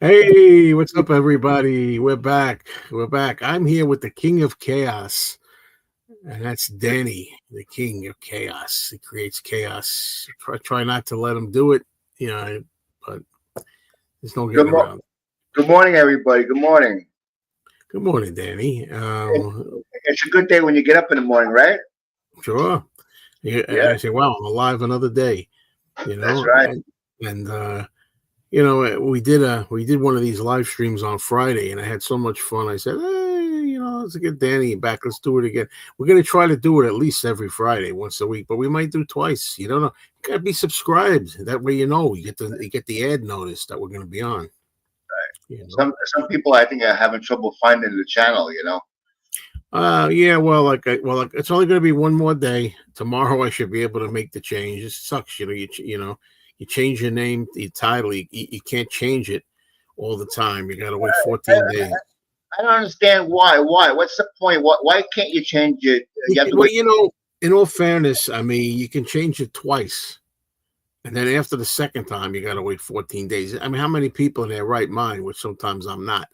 Hey, what's up, everybody? We're back. We're back. I'm here with the King of Chaos, and that's Danny, the King of Chaos. He creates chaos. Try not to let him do it, you know, but there's no Good, getting around. good morning, everybody. Good morning. Good morning, Danny. It's a good day when you get up in the morning, right? Sure. Yeah, Yeah, I say, wow, I'm alive another day. You that's know, right. and we did one of these live streams on Friday, and I had so much fun. I said, hey, let's get Danny back. Let's do it again. We're gonna try to do it at least every Friday, once a week, but we might do twice. You don't know. You gotta be subscribed. That way, you get the ad notice that we're gonna be on. You know. Some people I think are having trouble finding the channel. Yeah. Well, it's only gonna be one more day. Tomorrow, I should be able to make the change. It sucks, you change your name, your title. You can't change it all the time. You got to wait 14 days. I don't understand why. Why? What's the point? Why can't you change it? You have to Well, wait. in all fairness, I mean, you can change it twice. And then after the second time, you got to wait 14 days. I mean, how many people in their right mind, which sometimes I'm not,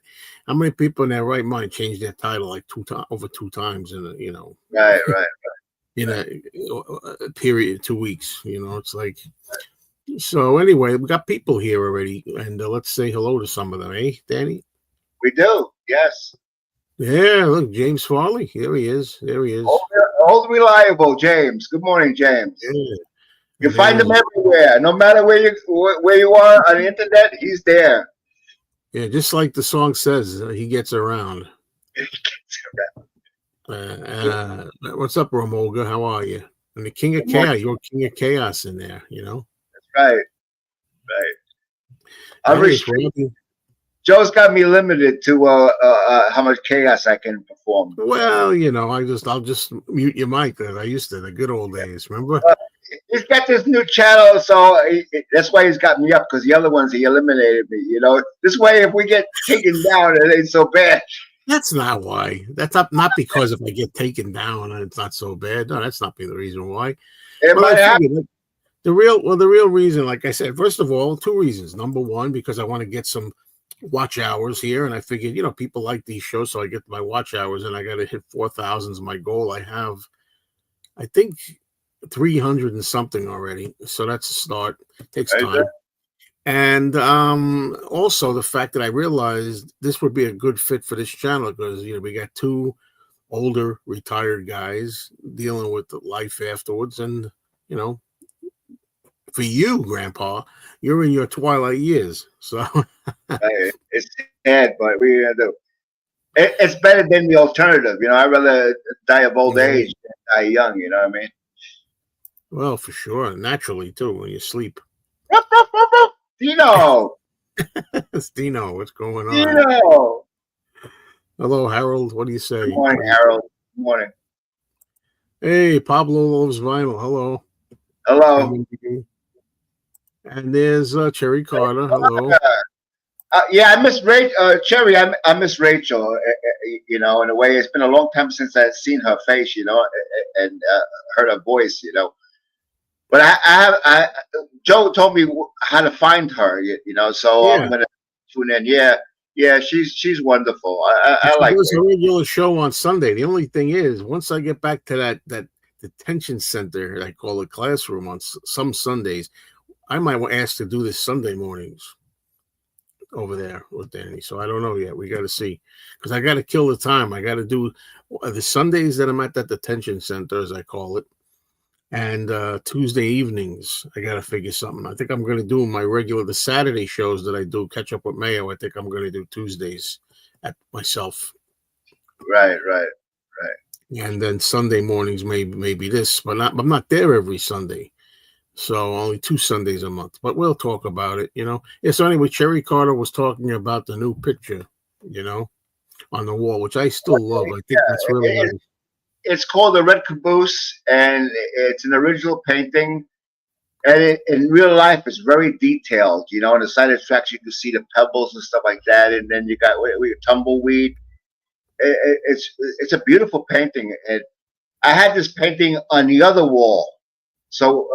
how many people in their right mind change their title like over two times Right, right. in a period of 2 weeks? It's like, so anyway, we got people here already. And let's say hello to some of them, eh, Danny? We do. Yes. Yeah, look, James Farley. There he is. There he is. Old reliable James. Good morning, James. Yeah. You And find him then, everywhere. No matter where you are on the internet, he's there. yeah, just like the song says, he gets around. What's up, Romoga? How are you? And the King of Good morning. Chaos, you're King of Chaos in there. That's right. Right. I'm Hey, it's restricted. Robbie. Joe's got me limited to how much chaos I can perform. Well, I'll just mute your mic as I used to, the good old days. Remember? He's got this new channel, so that's why he's got me up, because the other ones he eliminated me. This way, if we get taken down, it ain't so bad. That's not why. That's not because if I get taken down, it's not so bad. No, that's not the reason why. It Well, I might happen. figured the real reason, like I said, first of all, two reasons. Number one, because I want to get some watch hours here, and I figured, people like these shows, so I get my watch hours, and I got to hit 4,000 is my goal. I have, I think, 300 and something already, so that's a start. It takes time. And also the fact that I realized this would be a good fit for this channel because we got two older retired guys dealing with life afterwards, and for you, Grandpa, you're in your twilight years, so It's sad, but we do. It's better than the alternative. I'd rather die of old age than die young. You know what I mean? Well, for sure, naturally too when you sleep. Dino. It's Dino, what's going on? Dino. Hello, Harold. What do you say? Good morning, Harold. Good morning. Hey, Pablo loves vinyl. Hello. Hello. And there's Cherry Carter. Hello. Yeah, I miss Rachel. Cherry, I miss Rachel. In a way, it's been a long time since I've seen her face. And heard her voice. But Joe told me how to find her. So Yeah. I'm gonna tune in. Yeah, she's wonderful. I like. It was a regular show on Sunday. The only thing is, once I get back to that detention center, I call it classroom, on some Sundays, I might ask to do this Sunday mornings over there with Danny. So I don't know yet. We got to see, because I got to kill the time. I got to do the Sundays that I'm at that detention center, as I call it, and Tuesday evenings. I got to figure something. I think I'm going to do the Saturday shows that I do, Catch Up with Mayo. I think I'm going to do Tuesdays at myself. Right. And then Sunday mornings, maybe this, but I'm not there every Sunday. So only 2 Sundays a month, but we'll talk about it, Yeah, so anyway, Cherry Carter was talking about the new picture, on the wall, which I still love. I think that's really nice. It's called The Red Caboose, and it's an original painting. And in real life, it's very detailed. On the side of the tracks, you can see the pebbles and stuff like that. And then you got tumbleweed. It's a beautiful painting. And I had this painting on the other wall. So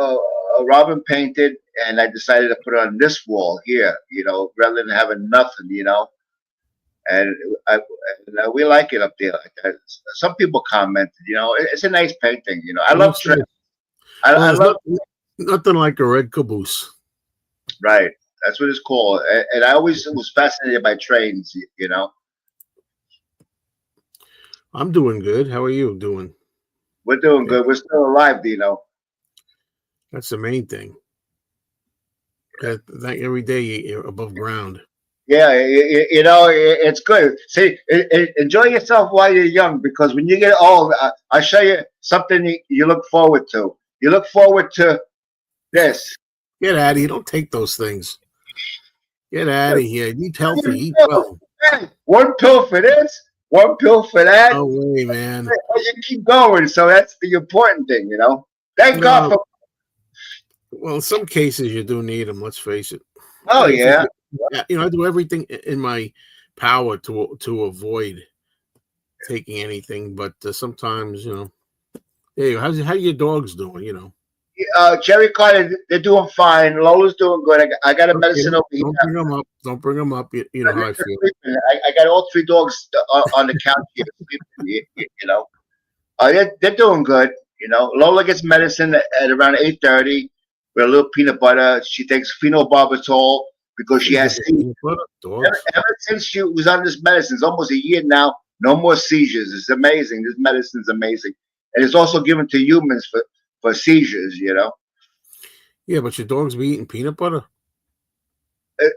Robin painted, and I decided to put it on this wall here, rather than having nothing. And, we like it up there like that. Some people commented, it's a nice painting. I love That's trains. nice. I Well, there's love nothing like a red caboose. right. That's what it's called. And I always was fascinated by trains. I'm doing good. How are you doing? We're doing Yeah, good. We're still alive. that's the main thing. That every day you're above ground. Yeah, it's good. See, enjoy yourself while you're young, because when you get old, I'll show you something you look forward to. You look forward to this. Get out of here. Don't take those things. Get out of here. Eat healthy. Eat well. Hey, one pill for this, one pill for that. No way, man. You keep going. So that's the important thing. Thank God No. for. Well, in some cases you do need them. Let's face it. Oh yeah. I do everything in my power to avoid taking anything, but sometimes, hey, how your dogs doing? Jerry Carter, they're doing fine. Lola's doing good. I got a medicine over here. Don't bring them up. Don't bring them up. You know how I feel. I got all 3 dogs on the couch here sleeping. They're doing good. Lola gets medicine at around 8:30 with a little peanut butter. She takes phenobarbital because she has seizures. Ever since she was on this medicine, it's almost a year now. No more seizures. It's amazing. This medicine's amazing, and it's also given to humans for seizures. Yeah, but your dogs be eating peanut butter.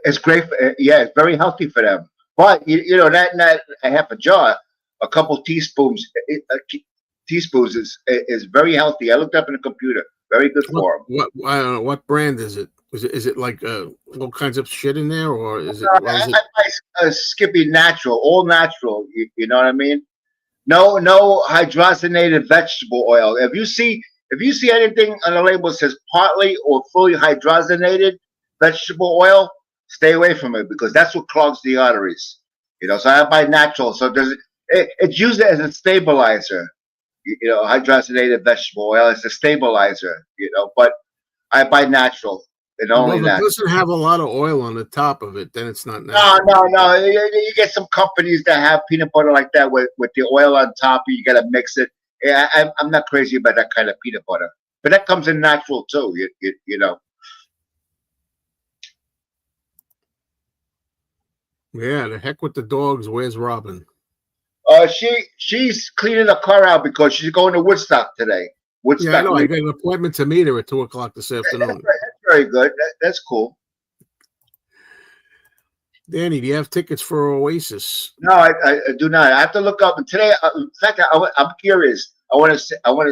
It's great. It's very healthy for them. But that a half a jar, a couple teaspoons. Teaspoons is very healthy. I looked up in the computer. Very good for them. What brand is it? Is it like all kinds of shit in there, or is it? I buy Skippy natural, all natural. You know what I mean? No hydrogenated vegetable oil. If you see anything on the label that says partly or fully hydrogenated vegetable oil, stay away from it, because that's what clogs the arteries. So I buy natural. So it's used as a stabilizer. Hydrogenated vegetable oil is a stabilizer. But I buy natural. And only that. If it doesn't have a lot of oil on the top of it, then it's not natural. No. You get some companies that have peanut butter like that with the oil on top. You got to mix it. Yeah, I'm not crazy about that kind of peanut butter, but that comes in natural too. Yeah, the heck with the dogs. Where's Robin? She's cleaning the car out because she's going to Woodstock today. Woodstock. Yeah, I know. I got an appointment to meet her at 2:00 this afternoon. That's very good. That's cool. Danny, do you have tickets for Oasis? No, I do not. I have to look up. And today, in fact, I'm curious. I want to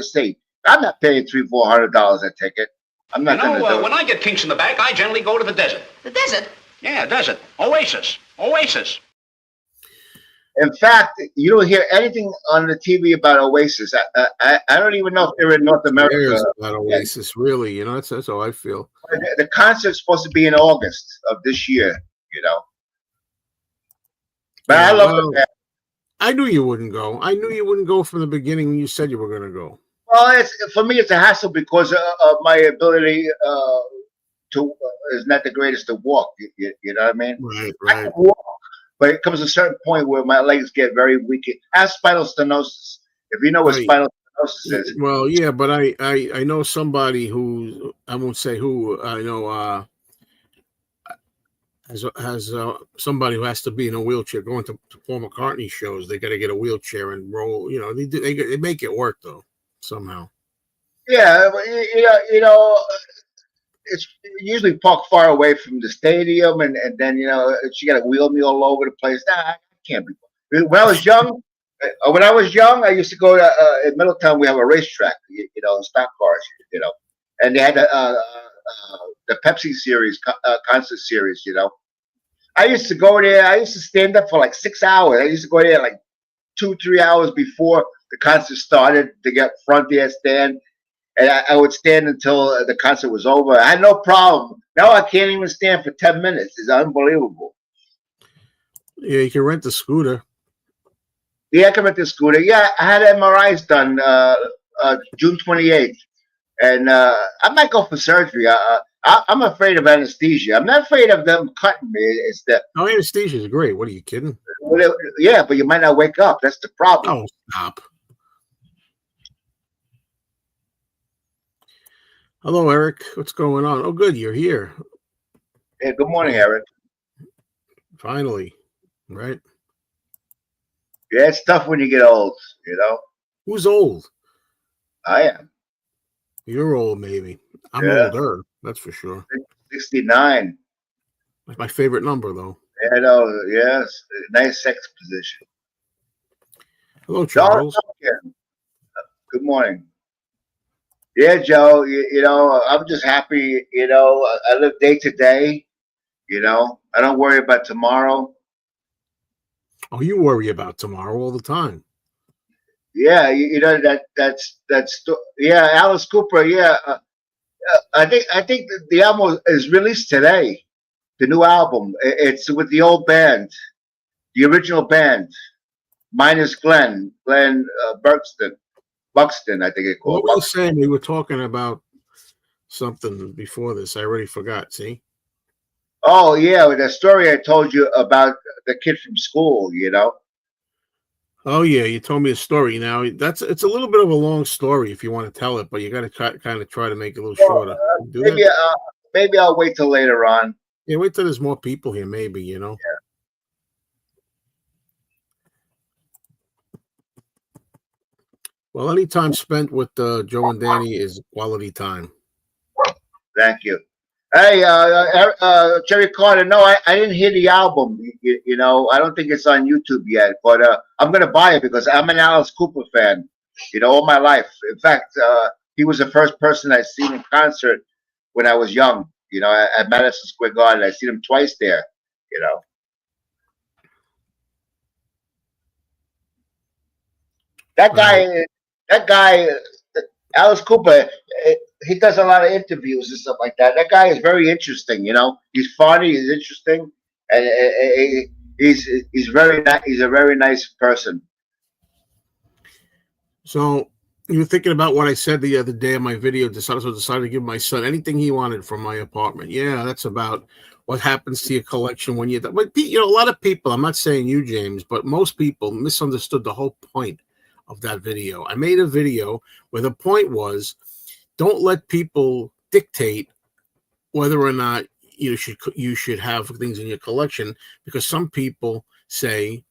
say I'm not paying $300-400 a ticket. I'm not going to do it. When I get kinks in the back, I generally go to the desert. The desert? Yeah, desert. Oasis. In fact, you don't hear anything on the TV about Oasis. I don't even know if they're in North America. About Oasis, really. That's how I feel. The concert's supposed to be in August of this year. But I love it. I knew you wouldn't go. I knew you wouldn't go from the beginning when you said you were going to go. Well, for me, it's a hassle because of my ability to is not the greatest to walk. You know what I mean? Right. I can walk, but it comes to a certain point where my legs get very weak. I have spinal stenosis. If you know what spinal stenosis is. Well, yeah, but I know somebody who, I won't say who, I know has somebody who has to be in a wheelchair going to Paul McCartney shows. They got to get a wheelchair and roll. They make it work though somehow. Yeah, it's usually parked far away from the stadium, and then she got to wheel me all over the place. Nah, I can't be. When I was young, I used to go to in Middletown. We have a racetrack, stock cars, and they had the Pepsi series, concert series. I used to go there. I used to stand up for like 6 hours. I used to go there like 2-3 hours before the concert started to get front there stand. And I would stand until the concert was over. I had no problem. Now I can't even stand for 10 minutes. It's unbelievable. Yeah, you can rent a scooter. Yeah, I can rent the scooter. Yeah, I had MRIs done June 28th. and I might go for surgery. I'm afraid of anesthesia. I'm not afraid of them cutting me. It's the Oh, anesthesia is great. What are you kidding? yeah, but you might not wake up. That's the problem. Oh, stop. Hello, Eric. What's going on? Oh, good. You're here. Hey, good morning, Eric. Finally. Right? Yeah, it's tough when you get old. You know, Who's old? I am. You're old, maybe. I'm Yeah, older. That's for sure. 69. That's my favorite number, though. Yeah, no, yes, nice sex position. Hello, Don't Charles. Good morning. Yeah, Joe. You know, I'm just happy. You know, I live day to day. You know, I don't worry about tomorrow. Oh, you worry about tomorrow all the time. Yeah, you know yeah, Alice Cooper. Yeah, I think the album is released today. The new album. It's with the old band, the original band, minus Glenn Buxton. I think it What called were you Buxton. saying? We were talking about something before this. I already forgot. See? Oh yeah, with the story I told you about the kid from school. You know. Oh yeah, you told me a story. Now it's a little bit of a long story if you want to tell it, but you got to kind of try to make it a little Well, shorter. Do that. maybe I'll wait till later on. Yeah, wait till there's more people here. Maybe Well, any time spent with Joe and Danny is quality time. Thank you. Hey, Jerry Carter. No, I didn't hear the album. You know, I don't think it's on YouTube yet, but I'm gonna buy it because I'm an Alice Cooper fan. You know, all my life. In fact, he was the first person I seen in concert when I was young. You know, at Madison Square Garden. I seen him twice there. You know, that Right. guy. That guy, Alice Cooper. He does a lot of interviews and stuff like that. That guy is very interesting. You know, he's funny. He's interesting, and he's very he's a very nice person. So you were thinking about what I said the other day in my video. Decided to give my son anything he wanted from my apartment. Yeah, that's about what happens to your collection when you're. But you know, a lot of people. I'm not saying you, James, but most people misunderstood the whole point of that video. I made a video where the point was, don't let people dictate whether or not you should have things in your collection, because some people say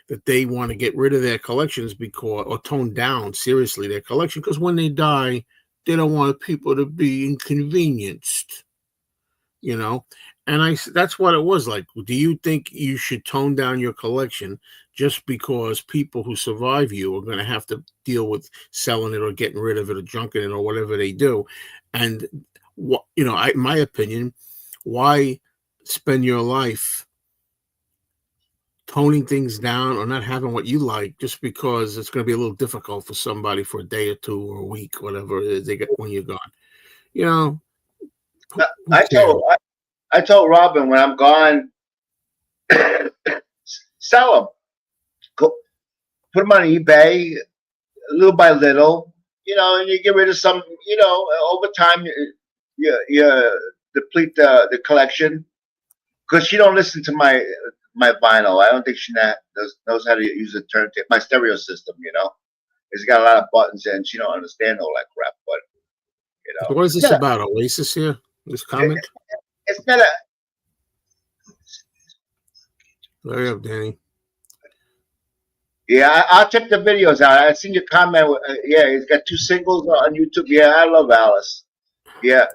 that they want to get rid of their collections or tone down seriously their collection because when they die, they don't want people to be inconvenienced, you know. And that's what it was like. Do you think you should tone down your collection just because people who survive you are going to have to deal with selling it or getting rid of it or junking it or whatever they do? And what, you know, in my opinion, why spend your life toning things down or not having what you like just because it's going to be a little difficult for somebody for a day or two or a week, whatever it is they get when you're gone? You know, who I cares? told Robin when I'm gone, sell them. Go, put them on eBay, little by little. You know, and you get rid of some. You know, over time, you deplete the collection because she don't listen to my vinyl. I don't think she knows how to use the turntable, my stereo system. You know, it's got a lot of buttons and she don't understand all that crap. But you know, So what is this about? Oasis here? This comment? it's not a. Hurry up, Danny. Yeah, I'll check the videos out. I seen your comment. Yeah, he's got 2 singles on YouTube. Yeah, I love Alice. Yeah.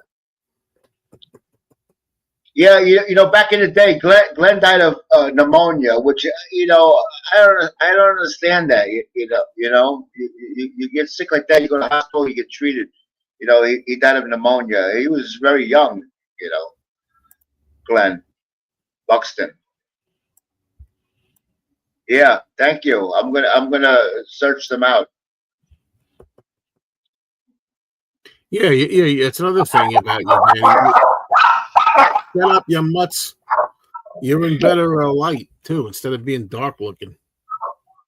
Yeah, you know, back in the day, Glenn died of pneumonia, which you know, I don't understand that. You get sick like that, you go to the hospital, you get treated. You know, he died of pneumonia. He was very young. You know, Glenn Buxton. Yeah, thank you. I'm gonna search them out. Yeah. It's another thing about you, Danny. Set up your mutts. You're in better light too, instead of being dark looking.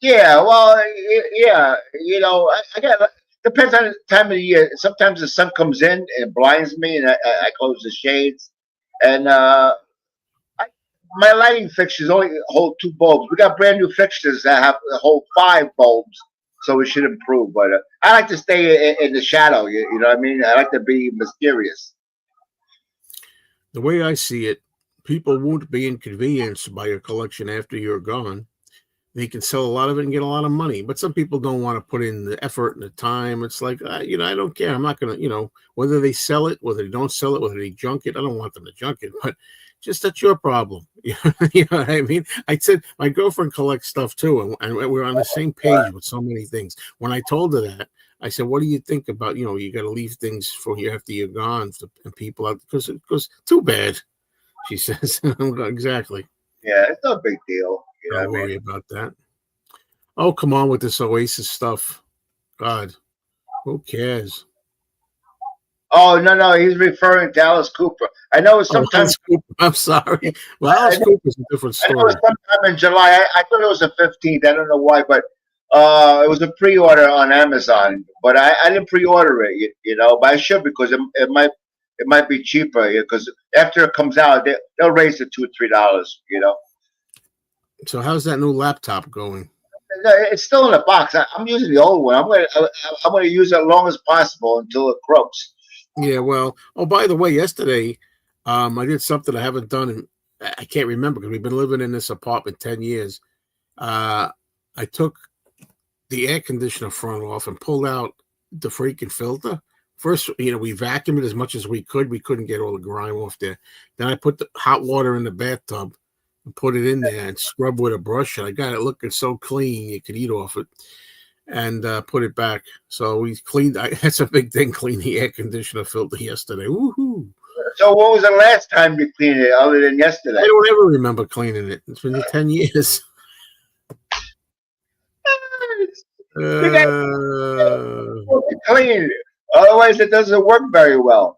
Yeah, well, yeah, you know, I got depends on the time of the year. Sometimes the sun comes in and blinds me, and I close the shades. And my lighting fixtures only hold 2 bulbs. We got brand new fixtures that have hold 5 bulbs, so it should improve. But I like to stay in the shadow. You know what I mean? I like to be mysterious. The way I see it, people won't be inconvenienced by your collection after you're gone. They can sell a lot of it and get a lot of money. But some people don't want to put in the effort and the time. It's like, you know, I don't care. I'm not going to, you know, whether they sell it, whether they don't sell it, whether they junk it. I don't want them to junk it, but just that's your problem. You know what I mean? I said my girlfriend collects stuff too, and we're on the same page with so many things. When I told her that, I said, "What do you think about, you know, you got to leave things for you after you're gone and people out because too bad." She says, "Exactly." Yeah, it's no big deal. You know Don't what I worry mean? about that. Oh, come on with this Oasis stuff. God, who cares? Oh no, he's referring to Alice Cooper. I know it's Oh, sometime. Alice Cooper. I'm sorry. Well, I Alice know, Cooper's a different I know it's story. sometime in July. I thought it was the 15th. I don't know why, but it was a pre-order on Amazon. But I didn't pre-order it, you know. But I should because it might be cheaper. Because after it comes out, they'll raise it $2 or $3. You know. So how's that new laptop going? No, it's still in the box. I'm using the old one. I'm gonna use it as long as possible until it croaks. Yeah, well, oh, by the way, yesterday, I did something I haven't done in, I can't remember because we've been living in this apartment 10 years. I took the air conditioner front off and pulled out the freaking filter. First, you know, we vacuumed it as much as we could. We couldn't get all the grime off there. Then I put the hot water in the bathtub and put it in there and scrub with a brush. And I got it looking so clean you could eat off it. And put it back. So we cleaned. That's a big thing. Clean the air conditioner filter yesterday. Woohoo! So what was the last time you cleaned it, other than yesterday? I don't ever remember cleaning it. It's been 10 years. You got Uh, to clean it, otherwise it doesn't work very well.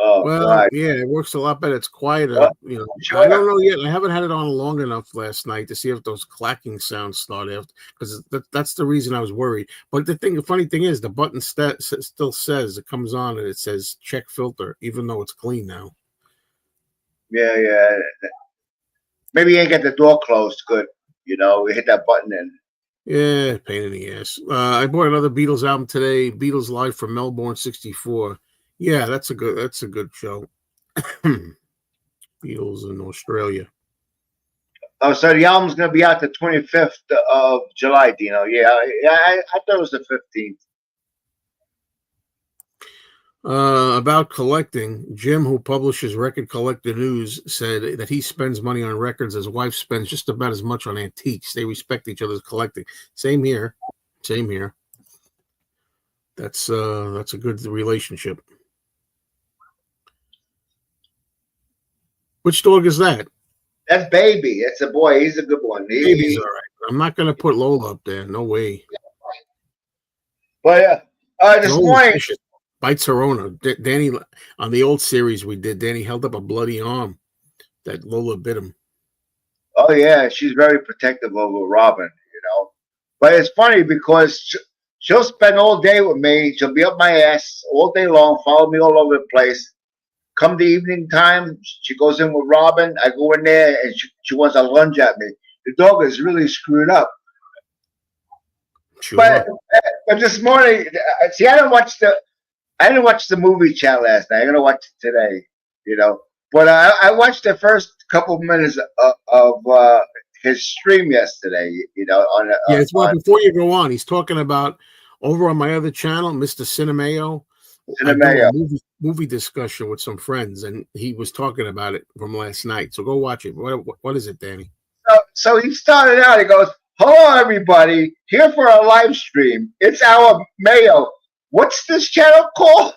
Oh well, God! yeah, it works a lot better. It's quieter. Well, You know, I sure. don't know yet. I haven't had it on long enough last night to see if those clacking sounds start after. Because that's the reason I was worried. But the funny thing is, the button still says it comes on and it says check filter, even though it's clean now. Yeah. Maybe you ain't get the door closed good. You know, we hit that button in. Yeah, pain in the ass. I bought another Beatles album today. Beatles Live from Melbourne '64. Yeah, that's a good show. Beatles in Australia. Oh, so the album's gonna be out the 25th of July, Dino. Yeah, I thought it was the 15th. About collecting, Jim, who publishes Record Collector News, said that he spends money on records. His wife spends just about as much on antiques. They respect each other's collecting. Same here. Same here. That's a good relationship. Which dog is that? That's Baby. It's a boy. He's a good one. Baby's all right. I'm not going to put Lola up there. No way. But this Lola's morning, vicious. Bites her owner. Danny, on the old series we did, Danny held up a bloody arm that Lola bit him. oh yeah, she's very protective over Robin. You know, but it's funny because she'll spend all day with me. She'll be up my ass all day long, follow me all over the place. Come the evening time, she goes in with Robin. I go in there and she wants to lunge at me. The dog is really screwed up. Sure. But this morning, see, I didn't watch the movie chat last night. I'm gonna watch it today. You know, but I watched the first couple of minutes of his stream yesterday. You know, Yeah, it's well, before you go on, he's talking about over on my other channel, Mr. Cinemeo. I do a movie discussion with some friends, and he was talking about it from last night. So go watch it. What is it, Danny? So he started out. He goes, "Hello, everybody, here for our live stream. It's our Mayo. What's this channel called?"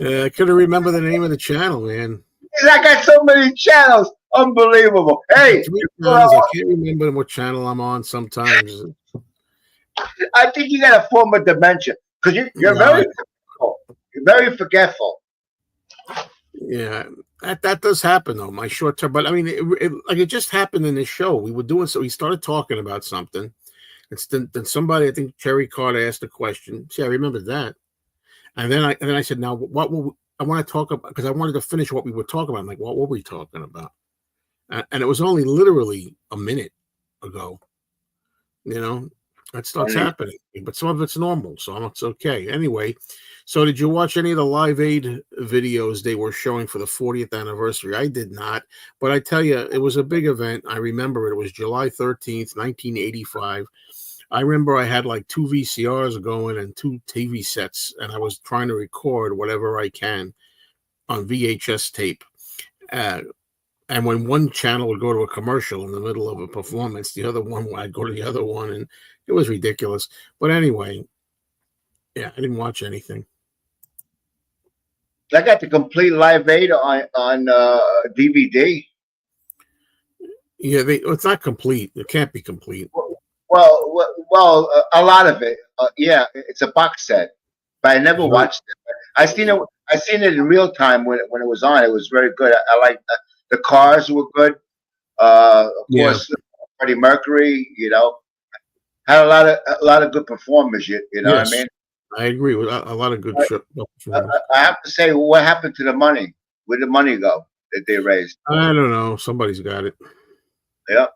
I couldn't remember the name of the channel, man. I got so many channels. Unbelievable. Hey, channels, I can't remember what channel I'm on sometimes. I think you got a form of dementia because you're very forgetful. Yeah, that does happen though. My short term, but I mean, it just happened in this show. We were doing so. We started talking about something. Then somebody, I think Cherry Carter, asked a question. See, I remember that. And then I said, now what will I want to talk about? Because I wanted to finish what we were talking about. I'm like, what were we talking about? And it was only literally a minute ago. You know, that starts And happening, but some of it's normal, so it's okay. Anyway, so did you watch any of the Live Aid videos they were showing for the 40th anniversary? I did not, but I tell you, it was a big event. I remember it was July 13th, 1985. I remember I had like 2 VCRs going and 2 TV sets, and I was trying to record whatever I can on VHS tape. Uh, and when one channel would go to a commercial in the middle of a performance, the other one, I'd go to the other one, and it was ridiculous. But anyway, yeah, I didn't watch anything. I got the complete Live Aid on DVD. Yeah, it's not complete. It can't be complete. Well, a lot of it. Yeah, it's a box set, but I never watched it. I seen it. I seen it in real time when it was on. It was very good. I like the cars were good. Of course, Freddie Mercury. You know, had a lot of good performers. You know what I mean? I agree with a lot of good shit. I have to say, what happened to the money? Where'd the money go that they raised? I don't know. Somebody's got it. Yeah.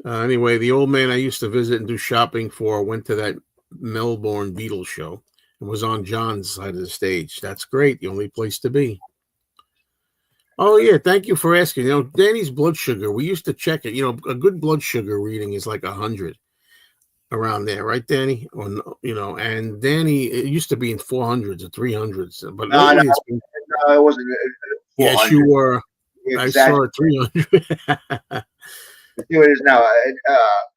Anyway, the old man I used to visit and do shopping for went to that Melbourne Beatles show and was on John's side of the stage. That's great. The only place to be. Oh, yeah. Thank you for asking. You know, Danny's blood sugar, we used to check it. You know, a good blood sugar reading is like 100 around there, right, Danny? Or, you know, and Danny, it used to be in 400s or 300s. But no, it wasn't. Yes, you were. Exactly. I saw it 300. See what it is now.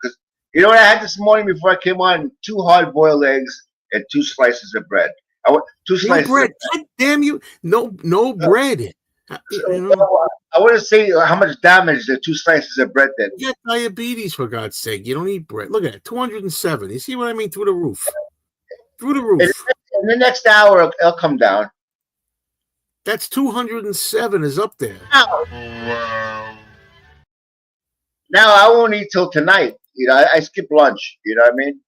Because you know what I had this morning before I came on? 2 hard-boiled eggs and 2 slices of bread. I want 2 slices. No bread. God damn you! No bread. You know? I want to see how much damage the 2 slices of bread did. You got diabetes, for God's sake. You don't eat bread. Look at it, 207. You see what I mean? Through the roof. Through the roof. In the next hour, it'll come down. That's 207 is up there. Now I won't eat till tonight. You know, I skip lunch. You know what I mean?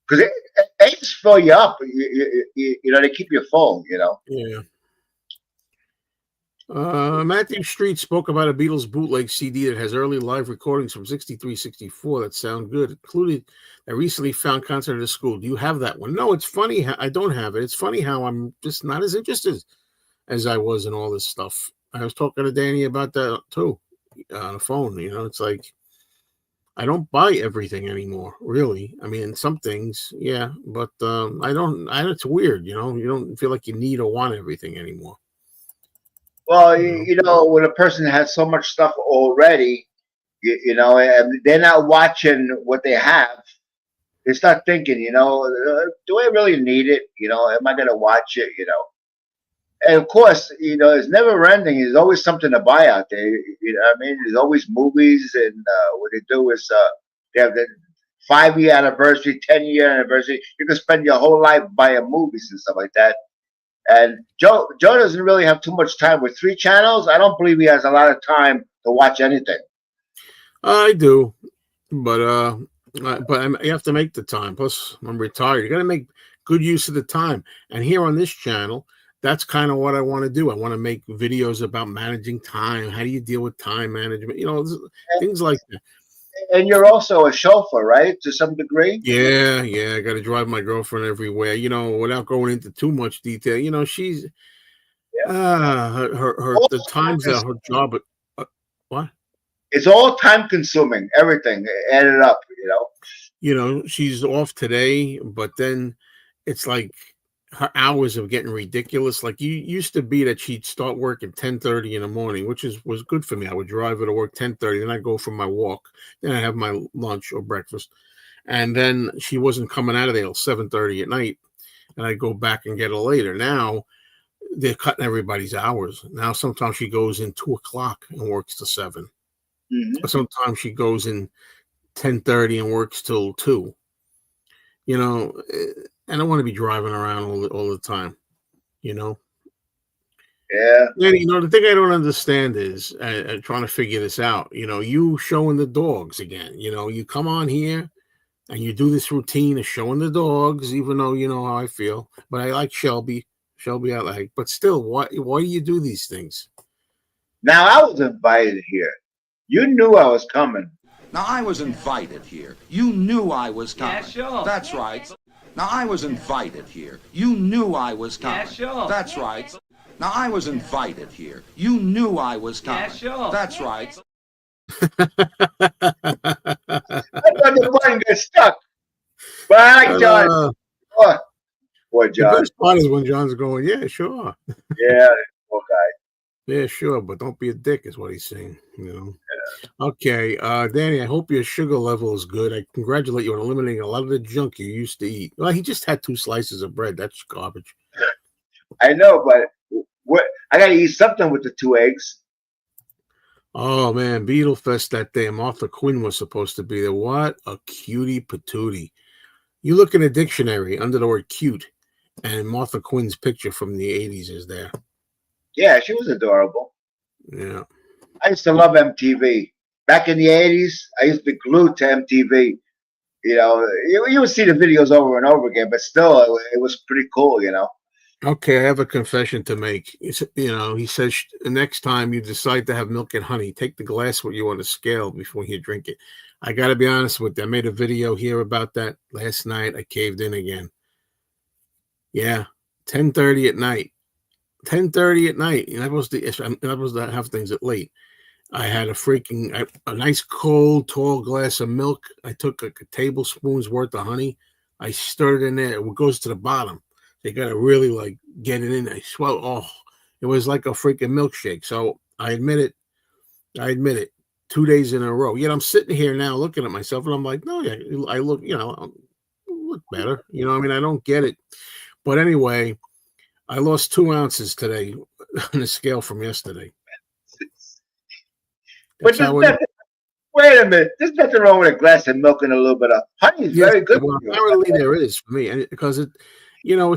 Because eggs fill you up. You know, they keep you full. You know. Yeah. Matthew Street spoke about a Beatles bootleg CD that has early live recordings from 63, 64 that sound good, including a recently found concert at a school. Do you have that one? No, it's funny. I don't have it. It's funny how I'm just not as interested as I was in all this stuff. I was talking to Danny about that too on the phone. You know, it's like I don't buy everything anymore, really. I mean, some things, yeah, but I don't. It's weird, you know. You don't feel like you need or want everything anymore. Well, you know, when a person has so much stuff already, you know, and they're not watching what they have, they start thinking, you know, do I really need it? You know, am I going to watch it? You know, and of course, you know, it's never ending. There's always something to buy out there. You know what I mean? There's always movies, and what they do is they have the 5-year anniversary, 10-year anniversary. You can spend your whole life buying movies and stuff like that. And Joe doesn't really have too much time with 3 channels. I don't believe he has a lot of time to watch anything. I do, but you have to make the time. Plus, I'm retired. You got to make good use of the time. And here on this channel, that's kind of what I want to do. I want to make videos about managing time. How do you deal with time management? You know, things like that. And you're also a chauffeur, right? To some degree. Yeah. I got to drive my girlfriend everywhere. You know, without going into too much detail. You know, she's her the times that her job. What? It's all time consuming. Everything added up. You know. You know, she's off today, but then it's like her hours of getting ridiculous. Like you used to be that she'd start work at 10:30 in the morning, which was good for me. I would drive her to work 10:30, then I'd go for my walk, then I have my lunch or breakfast, and then she wasn't coming out of there till 7:30 at night, and I'd go back and get her later. Now they're cutting everybody's hours. Now sometimes she goes in 2:00 and works till 7. Mm-hmm. Sometimes she goes in 10:30 and works till 2. You know, I don't want to be driving around all the time, you know? Yeah. And, you know, the thing I don't understand is trying to figure this out. You know, you showing the dogs again. You know, you come on here and you do this routine of showing the dogs, even though you know how I feel. But I like Shelby. Shelby, I like. But still, why do you do these things? Now I was invited here. You knew I was coming. Now, I was invited here. You knew I was coming. Yeah, sure. That's right. Now, I was invited here. You knew I was coming. Yeah, sure. That's right. Now, I was invited here. You knew I was coming. Yeah, sure. That's right. I thought the button got stuck. But I like John. Oh, poor The John. best part is when John's going, yeah, sure. Yeah, poor guy. Yeah, sure, but don't be a dick is what he's saying, you know. Yeah. Okay, Danny, I hope your sugar level is good. I congratulate you on eliminating a lot of the junk you used to eat. Well, he just had 2 slices of bread. That's garbage. I know, but what I gotta eat something with the 2 eggs. Oh man, Beetle Fest that day. Martha Quinn was supposed to be there. What a cutie patootie. You look in a dictionary under the word cute, and Martha Quinn's picture from the 80s is there. Yeah, she was adorable. Yeah. I used to love MTV. Back in the 80s, I used to be glued to MTV. You know, you would see the videos over and over again, but still, it was pretty cool, you know. Okay, I have a confession to make. He says the next time you decide to have milk and honey, take the glass with you on the scale before you drink it. I got to be honest with you. I made a video here about that last night. I caved in again. Yeah, 10:30 at night. 10:30 at night. And I was to have things at late. I had a nice cold, tall glass of milk. I took a tablespoon's worth of honey. I stirred it in there. It goes to the bottom. They got to really like get it in. I swell. Oh, it was like a freaking milkshake. So I admit it. 2 days in a row. Yet I'm sitting here now looking at myself, and I'm like, no, yeah, I look, I look better. You know, I mean, I don't get it. But anyway, I lost 2 ounces today on the scale from yesterday. But wait a minute. There's nothing wrong with a glass of milk and a little bit of honey. Is very good. Well, apparently there is for me, because it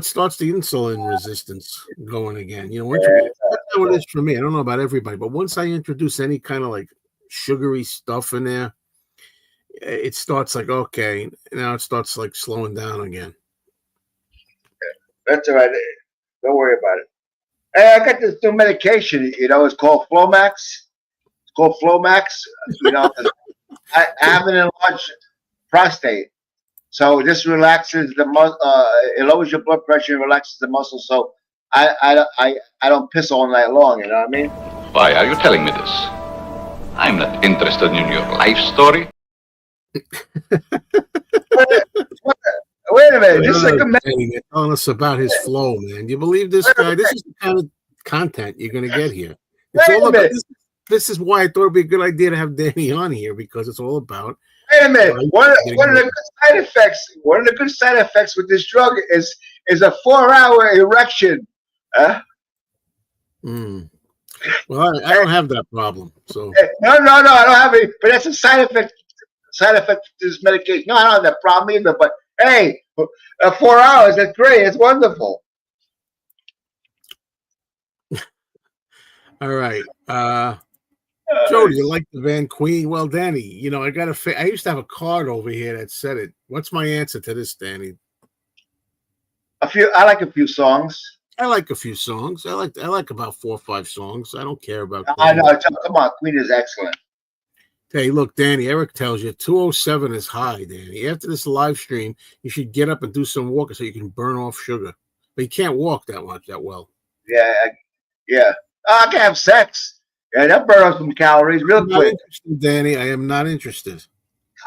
starts the insulin resistance going again. That's how it is for me. I don't know about everybody, but once I introduce any kind of like sugary stuff in there, it starts like, okay, now it starts like slowing down again. That's all right. Don't worry about it. Hey, I got this new medication. It's called Flomax. It's called Flomax. I have an enlarged prostate, so this relaxes the muscle. It lowers your blood pressure and relaxes the muscle. So I don't piss all night long. You know what I mean? Why are you telling me this? I'm not interested in your life story. Wait a minute. Just like telling us about his flow, man. Do you believe this guy? This is the kind of content you're going to get here. This is why I thought it'd be a good idea to have Danny on here, because it's all about. Wait a minute. One of the good side effects. One of the good side effects with this drug is a 4-hour erection. Huh? Well, I don't have that problem. So no, I don't have it. But that's a side effect. Side effect to this medication. No, I don't have that problem either. But hey, 4 hours. That's great. It's wonderful. All right. Joe, do you like the Van Queen? Well, Danny, I used to have a card over here that said it. What's my answer to this, Danny? I like a few songs. I like a few songs. I like about 4 or 5 songs. I don't care about Queen. I know. Come on, Queen is excellent. Hey, look, Danny, Eric tells you 207 is high, Danny. After this live stream, you should get up and do some walking so you can burn off sugar. But you can't walk that well. Yeah. I can have sex. Yeah, that burn off some calories real quick. Not interested, Danny. I am not interested.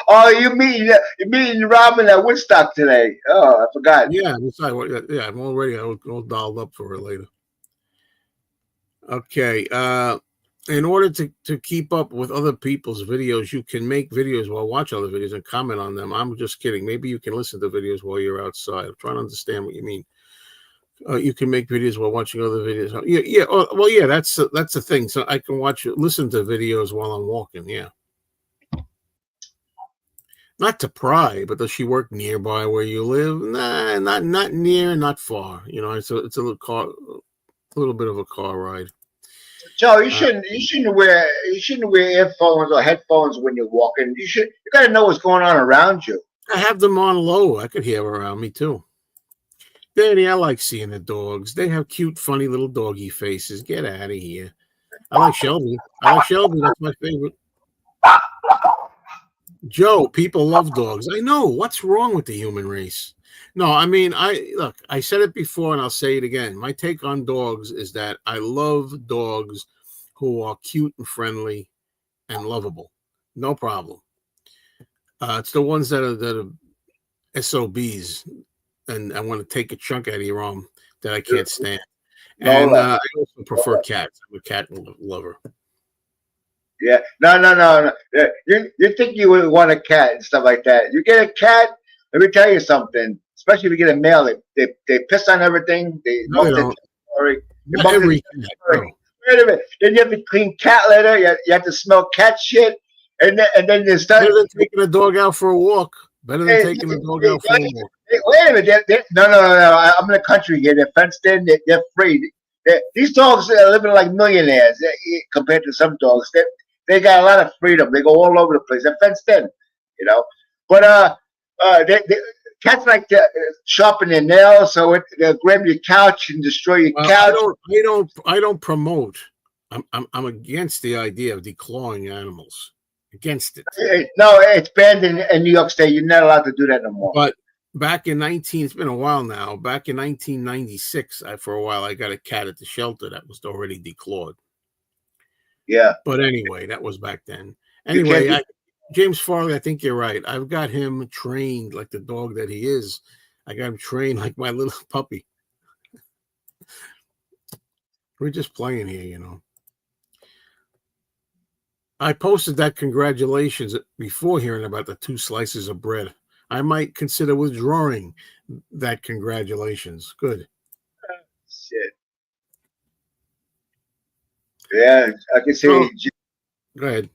Oh, you're meeting Robin at Woodstock today. Oh, I forgot. Yeah, I'm already all dialed up for her later. Okay. In order to keep up with other people's videos, you can make videos while watching other videos and comment on them. I'm just kidding. Maybe you can listen to videos while you're outside. I'm trying to understand what you mean. You can make videos while watching other videos. Yeah. Well, yeah, that's the thing. So I can listen to videos while I'm walking. Yeah. Not to pry, but does she work nearby where you live? Nah, not near, not far. It's a little bit of a car ride. Joe, you shouldn't wear earphones or headphones when you're walking. You got to know what's going on around you. I have them on low. I could hear around me too. Danny, I like seeing the dogs. They have cute, funny little doggy faces. Get out of here. I like Shelby. That's my favorite. Joe, people love dogs. I know. What's wrong with the human race? No, I mean, I said it before and I'll say it again. My take on dogs is that I love dogs who are cute and friendly and lovable. No problem. It's the ones that are SOBs and I want to take a chunk out of your arm that I can't stand. And I also prefer cats. I'm a cat lover. Yeah, no. You think you would want a cat and stuff like that? You get a cat. Let me tell you something. Especially if you get a male, they piss on everything. They No, they don't. Not every cat. No. Wait a minute. Then you have to clean cat litter. You have to smell cat shit, and then you start. Better than taking a dog out for a walk. Better than taking a dog out for a walk. Wait a minute. No. I'm in the country here. They're fenced in. They're free. These dogs are living like millionaires compared to some dogs. They got a lot of freedom. They go all over the place. They're fenced in, you know. But cats like to sharpen their nails, so they'll grab your couch and destroy your couch. I don't promote. I'm against the idea of declawing animals. Against it. No, it's banned in New York State. You're not allowed to do that no more. But back in it's been a while now. Back in 1996, for a while, I got a cat at the shelter that was already declawed. Yeah. But anyway, that was back then. Anyway, James Farley, I think you're right. I've got him trained like the dog that he is. I got him trained like my little puppy. We're just playing here, you know. I posted that congratulations before hearing about the 2 slices of bread. I might consider withdrawing that congratulations. Good. Shit. Yeah, I can see. Go ahead.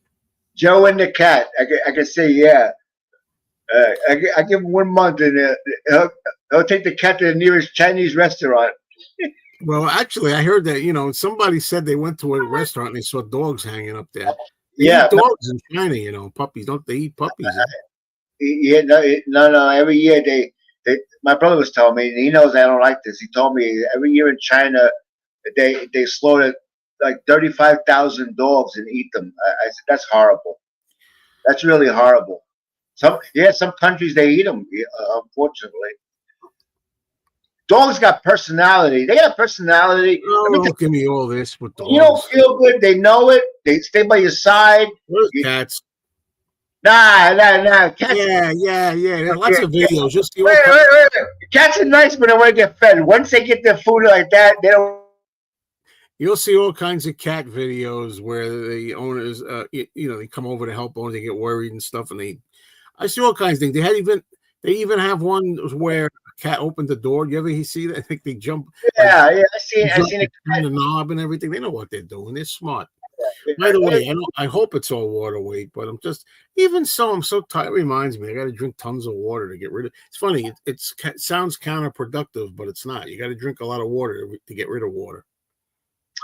Joe and the cat. I can say, yeah. I give him 1 month, and he'll take the cat to the nearest Chinese restaurant. Well, actually, I heard that somebody said they went to a restaurant and they saw dogs hanging up there. They eat dogs in China, puppies. Don't they eat puppies? Yeah, no. Every year my brother was telling me, and he knows I don't like this. He told me every year in China they slaughter like 35,000 dogs and eat them. I said that's horrible. That's really horrible. Some countries they eat them. Unfortunately, dogs got personality. They got personality. Don't give me all this with dogs. You don't feel good. They know it. They stay by your side. Cats. Nah. Cats. Yeah. Lots of videos. Just wait. Cats are nice when they want to get fed. Once they get their food like that, they don't. You'll see all kinds of cat videos where the owners, they come over to help owners. They get worried and stuff, and I see all kinds of things. They even have one where a cat opened the door. You ever see that? I think they jump. Yeah. I seen it. The knob and everything. They know what they're doing. They're smart. By the way, I hope it's all water weight, but I'm so tired. It reminds me, I got to drink tons of water to get rid of. It's funny. It sounds counterproductive, but it's not. You got to drink a lot of water to get rid of water.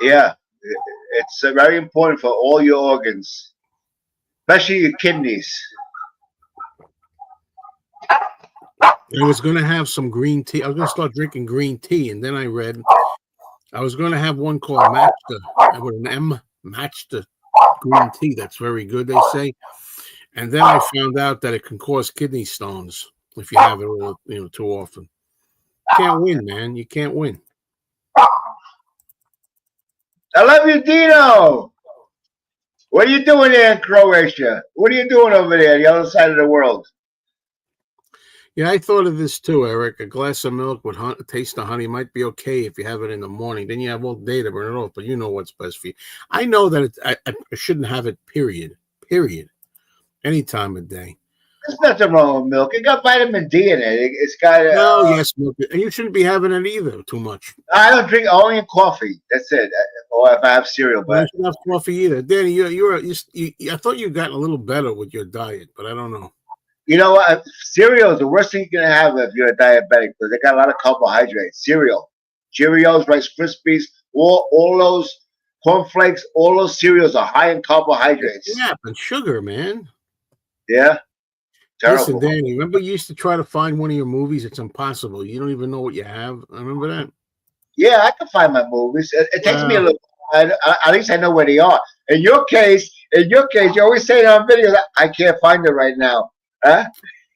Yeah, it's very important for all your organs, especially your kidneys. I was going to have some green tea. I was going to start drinking green tea, and then I read I was going to have one called Matcha with an M, Matcha green tea. That's very good, they say. And then I found out that it can cause kidney stones if you have it too often. Can't win, man. You can't win. I love you, Dino. What are you doing there in Croatia? What are you doing over there, the other side of the world? Yeah, I thought of this too, Eric. A glass of milk with taste of honey might be okay if you have it in the morning. Then you have all day to burn it off, but you know what's best for you. I know that I shouldn't have it, period. Any time of day. There's nothing wrong with milk. It got vitamin D in it. It's got. Yes, milk. And you shouldn't be having it either too much. I don't drink only in coffee. That's it. Or if I have cereal. But I shouldn't have coffee either. Danny, I thought you got a little better with your diet, but I don't know. You know what? Cereal is the worst thing you're gonna have if you're a diabetic because they got a lot of carbohydrates. Cereal, Cheerios, Rice Krispies, all those cornflakes, all those cereals are high in carbohydrates. Yeah, and sugar, man. Yeah. Listen, Terrible. Danny, remember you used to try to find one of your movies? It's impossible. You don't even know what you have. I remember that. Yeah, I can find my movies. It takes me a Wow. little. At least I know where they are. In your case, you always say it on video that I can't find it right now. Huh?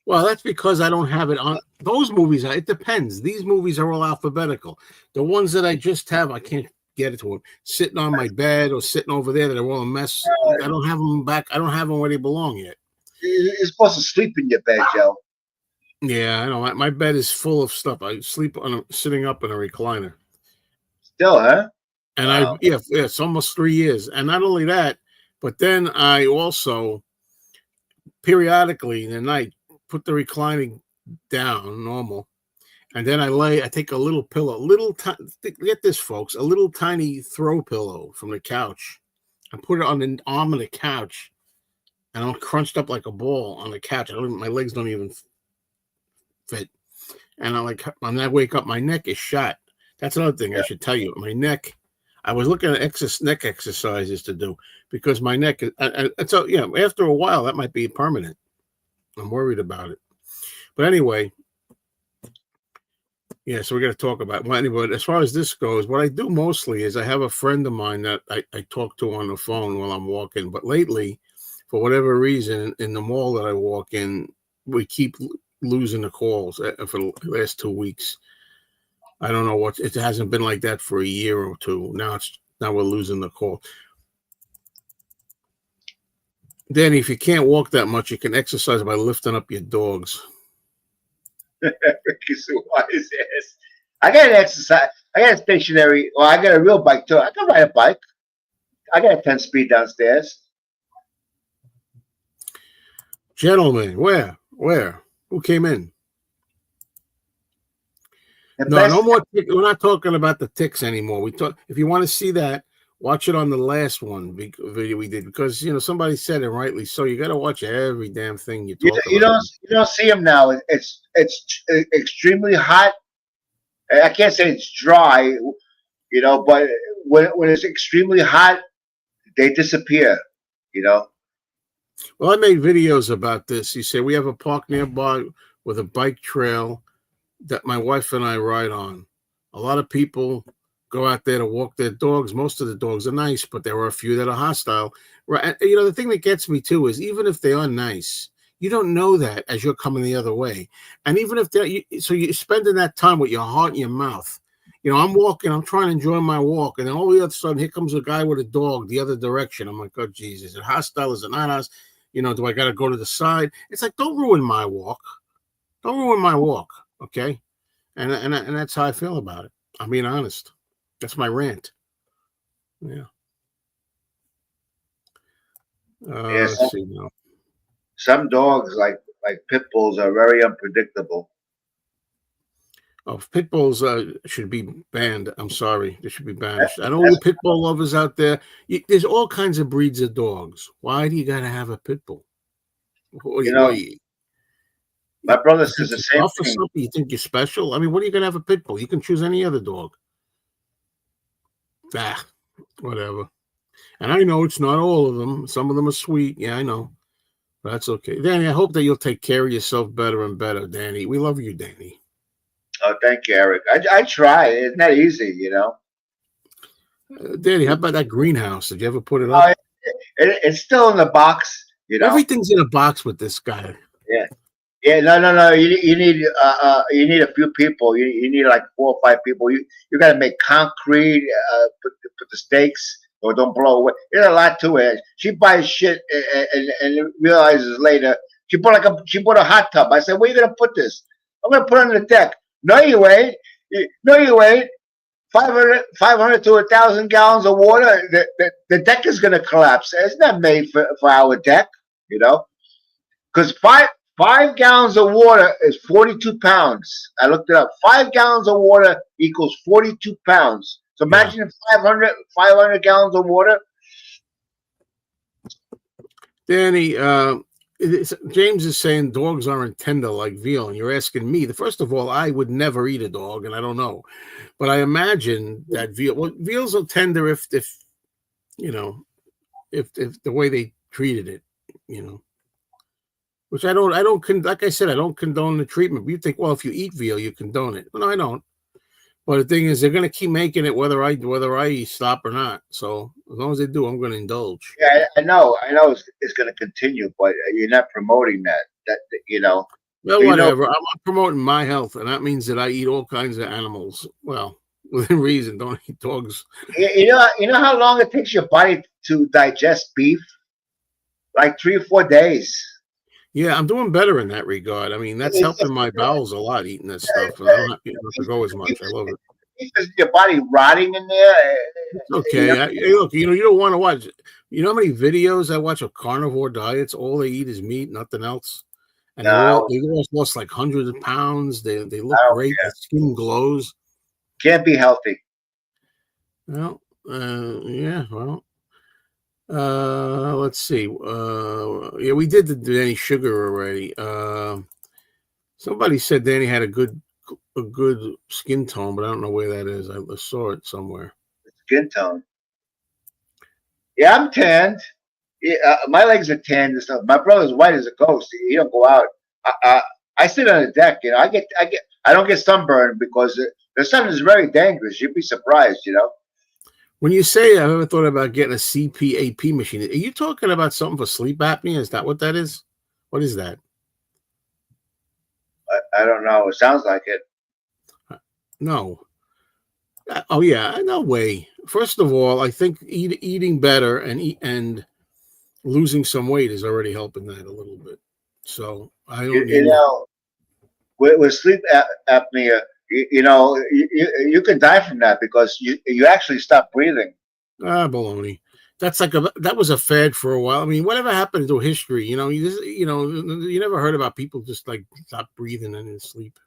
Well, that's because I don't have it on those movies. It depends. These movies are all alphabetical. The ones that I just have, I can't get it to them. Sitting on my bed or sitting over there that are all a mess. I don't have them back. I don't have them where they belong yet. You're supposed to sleep in your bed, Joe. Yeah, I know. My bed is full of stuff. I sleep sitting up in a recliner. Still, huh? And Wow. yeah, it's almost 3 years. And not only that, but then I also periodically in the night put the reclining down normal. And then I take a little pillow, get this, folks, a little tiny throw pillow from the couch and put it on the arm of the couch. And I'm crunched up like a ball on the couch. My legs don't even fit. And when I wake up, my neck is shot. That's another thing I should tell you. My neck, I was looking at neck exercises to do because my neck is, so, after a while, that might be permanent. I'm worried about it. But anyway, yeah, so we're going to talk about it. Well, anyway, as far as this goes, what I do mostly is I have a friend of mine that I talk to on the phone while I'm walking. But lately, for whatever reason, in the mall that I walk in, we keep losing the calls for the last 2 weeks. I don't know it hasn't been like that for a year or two. Now we're losing the call. Danny, if you can't walk that much, you can exercise by lifting up your dogs. What is this? I got an exercise. I got a stationary. Well, I got a real bike too. I can ride a bike. I got a 10-speed downstairs. Gentlemen, where? Who came in? No more. We're not talking about the ticks anymore. We talk. If you want to see that, watch it on the last video we did because somebody said it rightly. So you got to watch every damn thing you talk about. You don't see them now. It's extremely hot. I can't say it's dry, but when it's extremely hot, they disappear. Well, I made videos about this. You say we have a park nearby with a bike trail that my wife and I ride on. A lot of people go out there to walk their dogs. Most of the dogs are nice, but there are a few that are hostile. Right? The thing that gets me too is even if they are nice, you don't know that as you're coming the other way. And even if you're spending that time with your heart in your mouth. I'm walking, I'm trying to enjoy my walk, and then all of a sudden, here comes a guy with a dog the other direction. I'm like, oh, Jesus, is it hostile? Is it not hostile? Do I got to go to the side? It's like, don't ruin my walk. Don't ruin my walk, okay? And that's how I feel about it. I'm being honest. That's my rant. Yeah. Let's see now. Some dogs, like pit bulls, are very unpredictable. Oh, pit bulls should be banned. I'm sorry. They should be banished. I know you pit bull lovers out there. There's all kinds of breeds of dogs. Why do you got to have a pit bull? My brother says the same thing. You think you're special? I mean, what are you going to have a pit bull? You can choose any other dog. Whatever. And I know it's not all of them. Some of them are sweet. Yeah, I know. But that's okay. Danny, I hope that you'll take care of yourself better and better, Danny. We love you, Danny. Oh, thank you, Eric. I try. It's not easy, Danny, how about that greenhouse? Did you ever put it up? It's still in the box, Everything's in a box with this guy. Yeah. No. You need a few people. You need like 4 or 5 people. You got to make concrete. Put the stakes, or don't blow away. There's a lot to it. She buys shit and realizes later she bought a hot tub. I said, where are you gonna put this? I'm gonna put it on the deck. No, you ain't. No, you ain't. 500 to 1,000 gallons of water. The deck is going to collapse. It's not made for our deck, because 5 gallons of water is 42 pounds. I looked it up. 5 gallons of water equals 42 pounds. So imagine 500 gallons of water. Danny, James is saying dogs aren't tender like veal, and you're asking me. First of all, I would never eat a dog, and I don't know, but I imagine that veals are tender if the way they treated it, which like I said, I don't condone the treatment. But you think, well, if you eat veal, you condone it. Well, no, I don't. But the thing is, they're going to keep making it whether I stop or not. So as long as they do, I'm going to indulge. Yeah, I know, it's going to continue, but you're not promoting that. Well, You know, whatever. I'm promoting my health, and that means that I eat all kinds of animals. Well, within reason. Don't eat dogs. you know how long it takes your body to digest beef? Like 3 or 4 days. Yeah, I'm doing better in that regard. I mean, that's It's helping just, my bowels a lot eating that stuff, and I don't have to go as much. I love it. your body rotting in there. It's You know, okay. Hey, look, you don't want to watch. You know how many videos I watch of carnivore diets? All they eat is meat, nothing else, and no, they all lost like hundreds of pounds. They I look don't great. care. The skin glows. Can't be healthy. Well, yeah. Well, let's see. Yeah, we did the Danny Sugar already. Somebody said Danny had a good skin tone, but I don't know where that is. I saw it somewhere. Skin tone. Yeah, I'm tanned. Yeah, my legs are tanned and stuff. My brother's white as a ghost. He don't go out. I sit on the deck. I don't get sunburned because the sun is very dangerous. You'd be surprised. When you say I've ever thought about getting a CPAP machine, are you talking about something for sleep apnea? Is that what that is? What is that? I don't know. It sounds like it. No. Oh yeah, no way. First of all, I think eating better and losing some weight is already helping that a little bit. So I You, don't you need. know, with sleep apnea, you can die from that because you actually stop breathing. Baloney. That was a fad for a while. I mean, whatever happened to history? You never heard about people just like stop breathing and then sleep.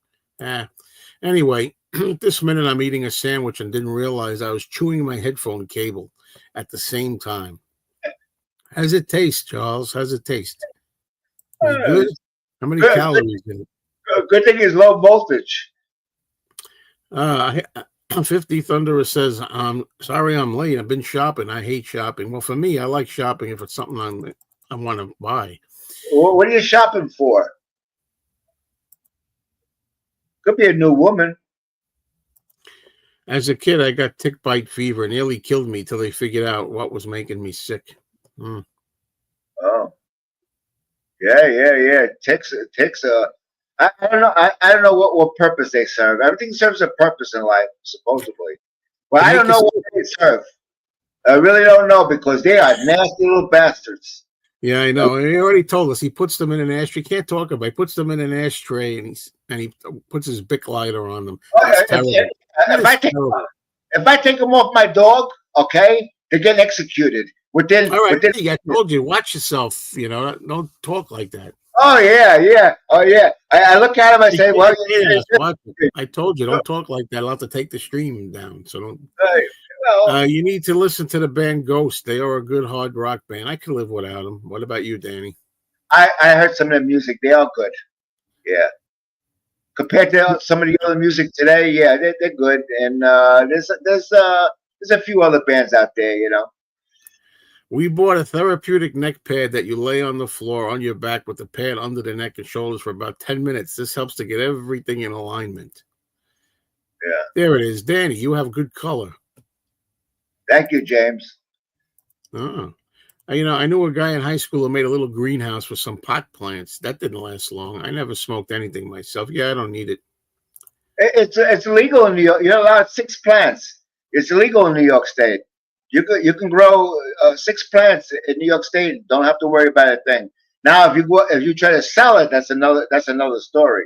Anyway, this minute I'm eating a sandwich and didn't realize I was chewing my headphone cable at the same time. How's it taste, Charles? How's it taste? Is it good? How many Good, calories in it? good thing is low voltage. 50 Thunderer says, sorry I'm late. I've been shopping. I hate shopping. Well, for me, I like shopping if it's something I want to buy. What are you shopping for? Could be a new woman. As a kid, I got tick bite fever. Nearly killed me till they figured out what was making me sick. Oh, yeah. Ticks. I don't know. I don't know what purpose they serve. Everything serves a purpose in life, supposedly. Well, I don't know what they serve. I really don't know because they are nasty little bastards. Yeah, I know. And he already told us he puts them in an ashtray. He can't talk about it. He puts them in an ashtray and he puts his Bic lighter on them. That's terrible. If I take them off my dog, okay, they're getting executed. All right, I told you, watch yourself. Don't talk like that. Oh yeah. I look at him. I say, "Well, I told you, don't talk like that. I'll have to take the stream down. So don't." Well, you need to listen to the band Ghost. They are a good hard rock band. I can live without them. What about you, Danny? I heard some of the music. They are good. Yeah. Compared to some of the other music today, yeah, they're good. And there's a few other bands out there, We bought a therapeutic neck pad that you lay on the floor on your back with the pad under the neck and shoulders for about 10 minutes. This helps to get everything in alignment. Yeah. There it is. Danny, you have good color. Thank you, James. Oh. I knew a guy in high school who made a little greenhouse for some pot plants. That didn't last long. I never smoked anything myself. Yeah, I don't need it. It's illegal in New York. You're allowed 6 plants. It's illegal in New York State. You can grow 6 plants in New York State. Don't have to worry about a thing. Now, if you try to sell it, that's another story.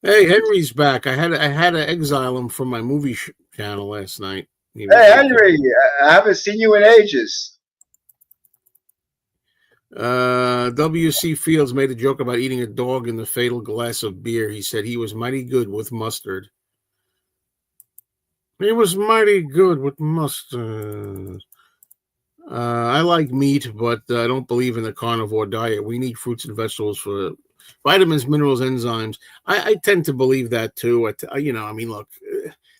Hey, Henry's back. I had to exile him from my movie channel last night. Hey, Henry, I haven't seen you in ages. W.C. Fields made a joke about eating a dog in the fatal glass of beer. He said he was mighty good with mustard. He was mighty good with mustard. I like meat, but I don't believe in the carnivore diet. We need fruits and vegetables for vitamins, minerals, enzymes. I tend to believe that too. Look,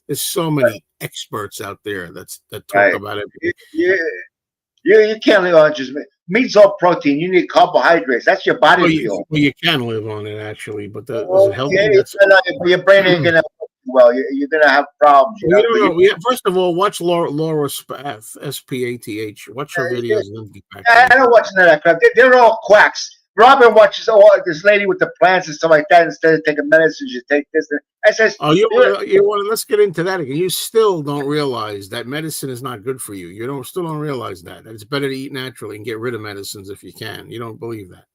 there's so many experts out there that talk about it. You can't live on just meat's all protein. You need carbohydrates. That's your body Well, fuel. you can live on it actually, but is it healthy? Yeah, That's but your brain ain't gonna work well. You're gonna have problems. well, you don't know. Yeah, first of all, watch Laura Spath, SPATH. Watch her videos and then get back to I me. don't watch none of that crap. They're all quacks. Robin watches this lady with the plants and stuff like that. Instead of taking medicines, you take this. I says, Oh, you want to let's get into that again. You still don't realize that medicine is not good for you. Still don't realize that it's better to eat naturally and get rid of medicines if you can. You don't believe that.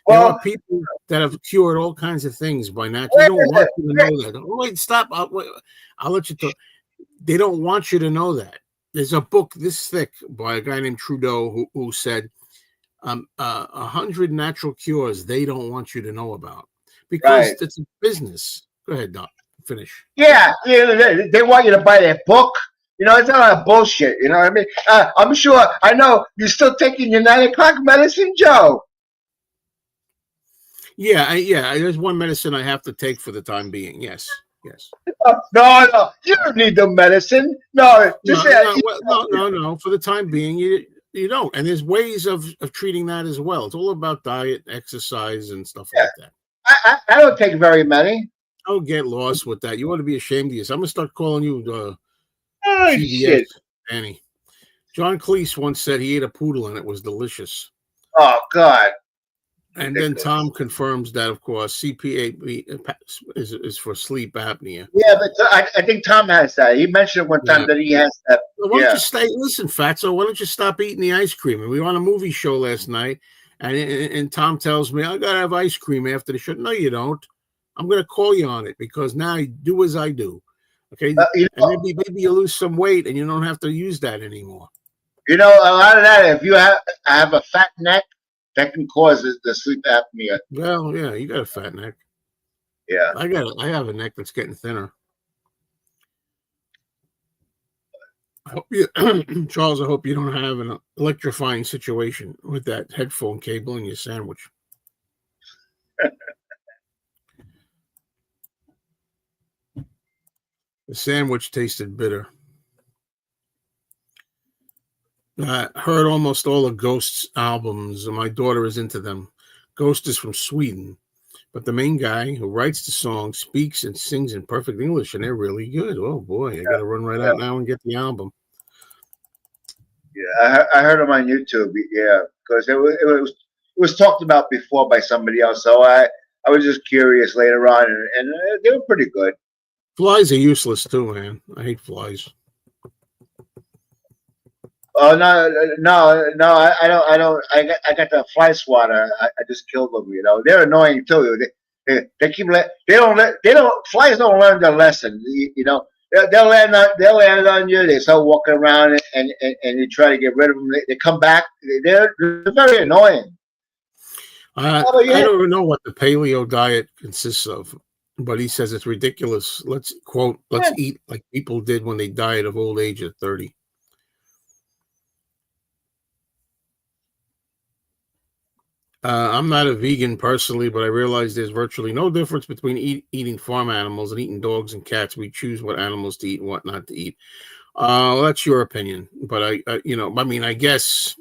There are people that have cured all kinds of things by natural. They don't want you to know that. Oh, wait, stop. I'll let you talk. They don't want you to know that. There's a book this thick by a guy named Trudeau who said 100 natural cures they don't want you to know about because it's a business. Go ahead, Doc. Finish. Yeah, they want you to buy their book. It's not a bullshit. You know what I mean? I'm sure. I know you're still taking your 9 o'clock medicine, Joe. Yeah. There's one medicine I have to take for the time being. Yes. No, you don't need the medicine. No. For the time being, you don't. And there's ways of treating that as well. It's all about diet, exercise, and stuff like that. I don't take very many. Don't get lost with that. You ought to be ashamed of yourself. I'm gonna start calling you CBS, shit. Danny. John Cleese once said he ate a poodle and it was delicious. Oh God. And then Tom confirms that, of course, CPAP is for sleep apnea. Yeah, but I think Tom has that. He mentioned one time that he has that. Well, why don't you listen, Fatso, why don't you stop eating the ice cream? And we were on a movie show last night, and Tom tells me, I got to have ice cream after the show. No, you don't. I'm going to call you on it because now you do as I do. Okay? And maybe you lose some weight and you don't have to use that anymore. A lot of that, if you have a fat neck, that can cause the sleep apnea. Well, yeah, you got a fat neck. Yeah. I have a neck that's getting thinner. Charles, I hope you don't have an electrifying situation with that headphone cable in your sandwich. The sandwich tasted bitter. I heard almost all of Ghost's albums, and my daughter is into them. Ghost is from Sweden, but the main guy who writes the song speaks and sings in perfect English, and they're really good. Oh, boy, I got to run right out now and get the album. Yeah, I heard them on YouTube, because it was talked about before by somebody else, so I was just curious later on, and they were pretty good. Flies are useless, too, man. I hate flies. Oh no! I don't. I got the fly swatter. I just killed them. They're annoying too. They keep flies don't learn their lesson. They'll land on you. They start walking around and you try to get rid of them. They come back. They're very annoying. I don't know what the paleo diet consists of, but he says it's ridiculous. Let's eat like people did when they died of old age at 30. I'm not a vegan personally, but I realize there's virtually no difference between eating farm animals and eating dogs and cats. We choose what animals to eat and what not to eat. That's your opinion, but I guess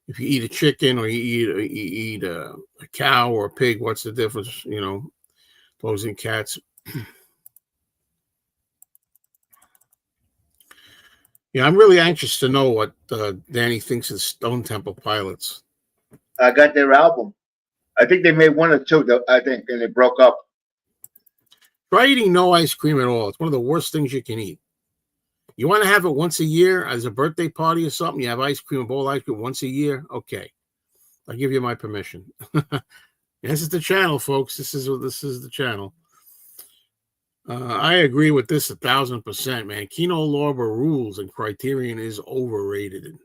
if you eat a chicken or you eat a cow or a pig, what's the difference? Dogs and cats. Yeah, I'm really anxious to know what Danny thinks of Stone Temple Pilots. I got their album. I think they made 1 or 2, I think, and they broke up. Try eating no ice cream at all. It's one of the worst things you can eat. You want to have it once a year as a birthday party or something? You have ice cream, a bowl of ice cream once a year? Okay. I'll give you my permission. This is the channel, folks. This is the channel. I agree with this 1,000%, man. Kino Lorber rules and Criterion is overrated.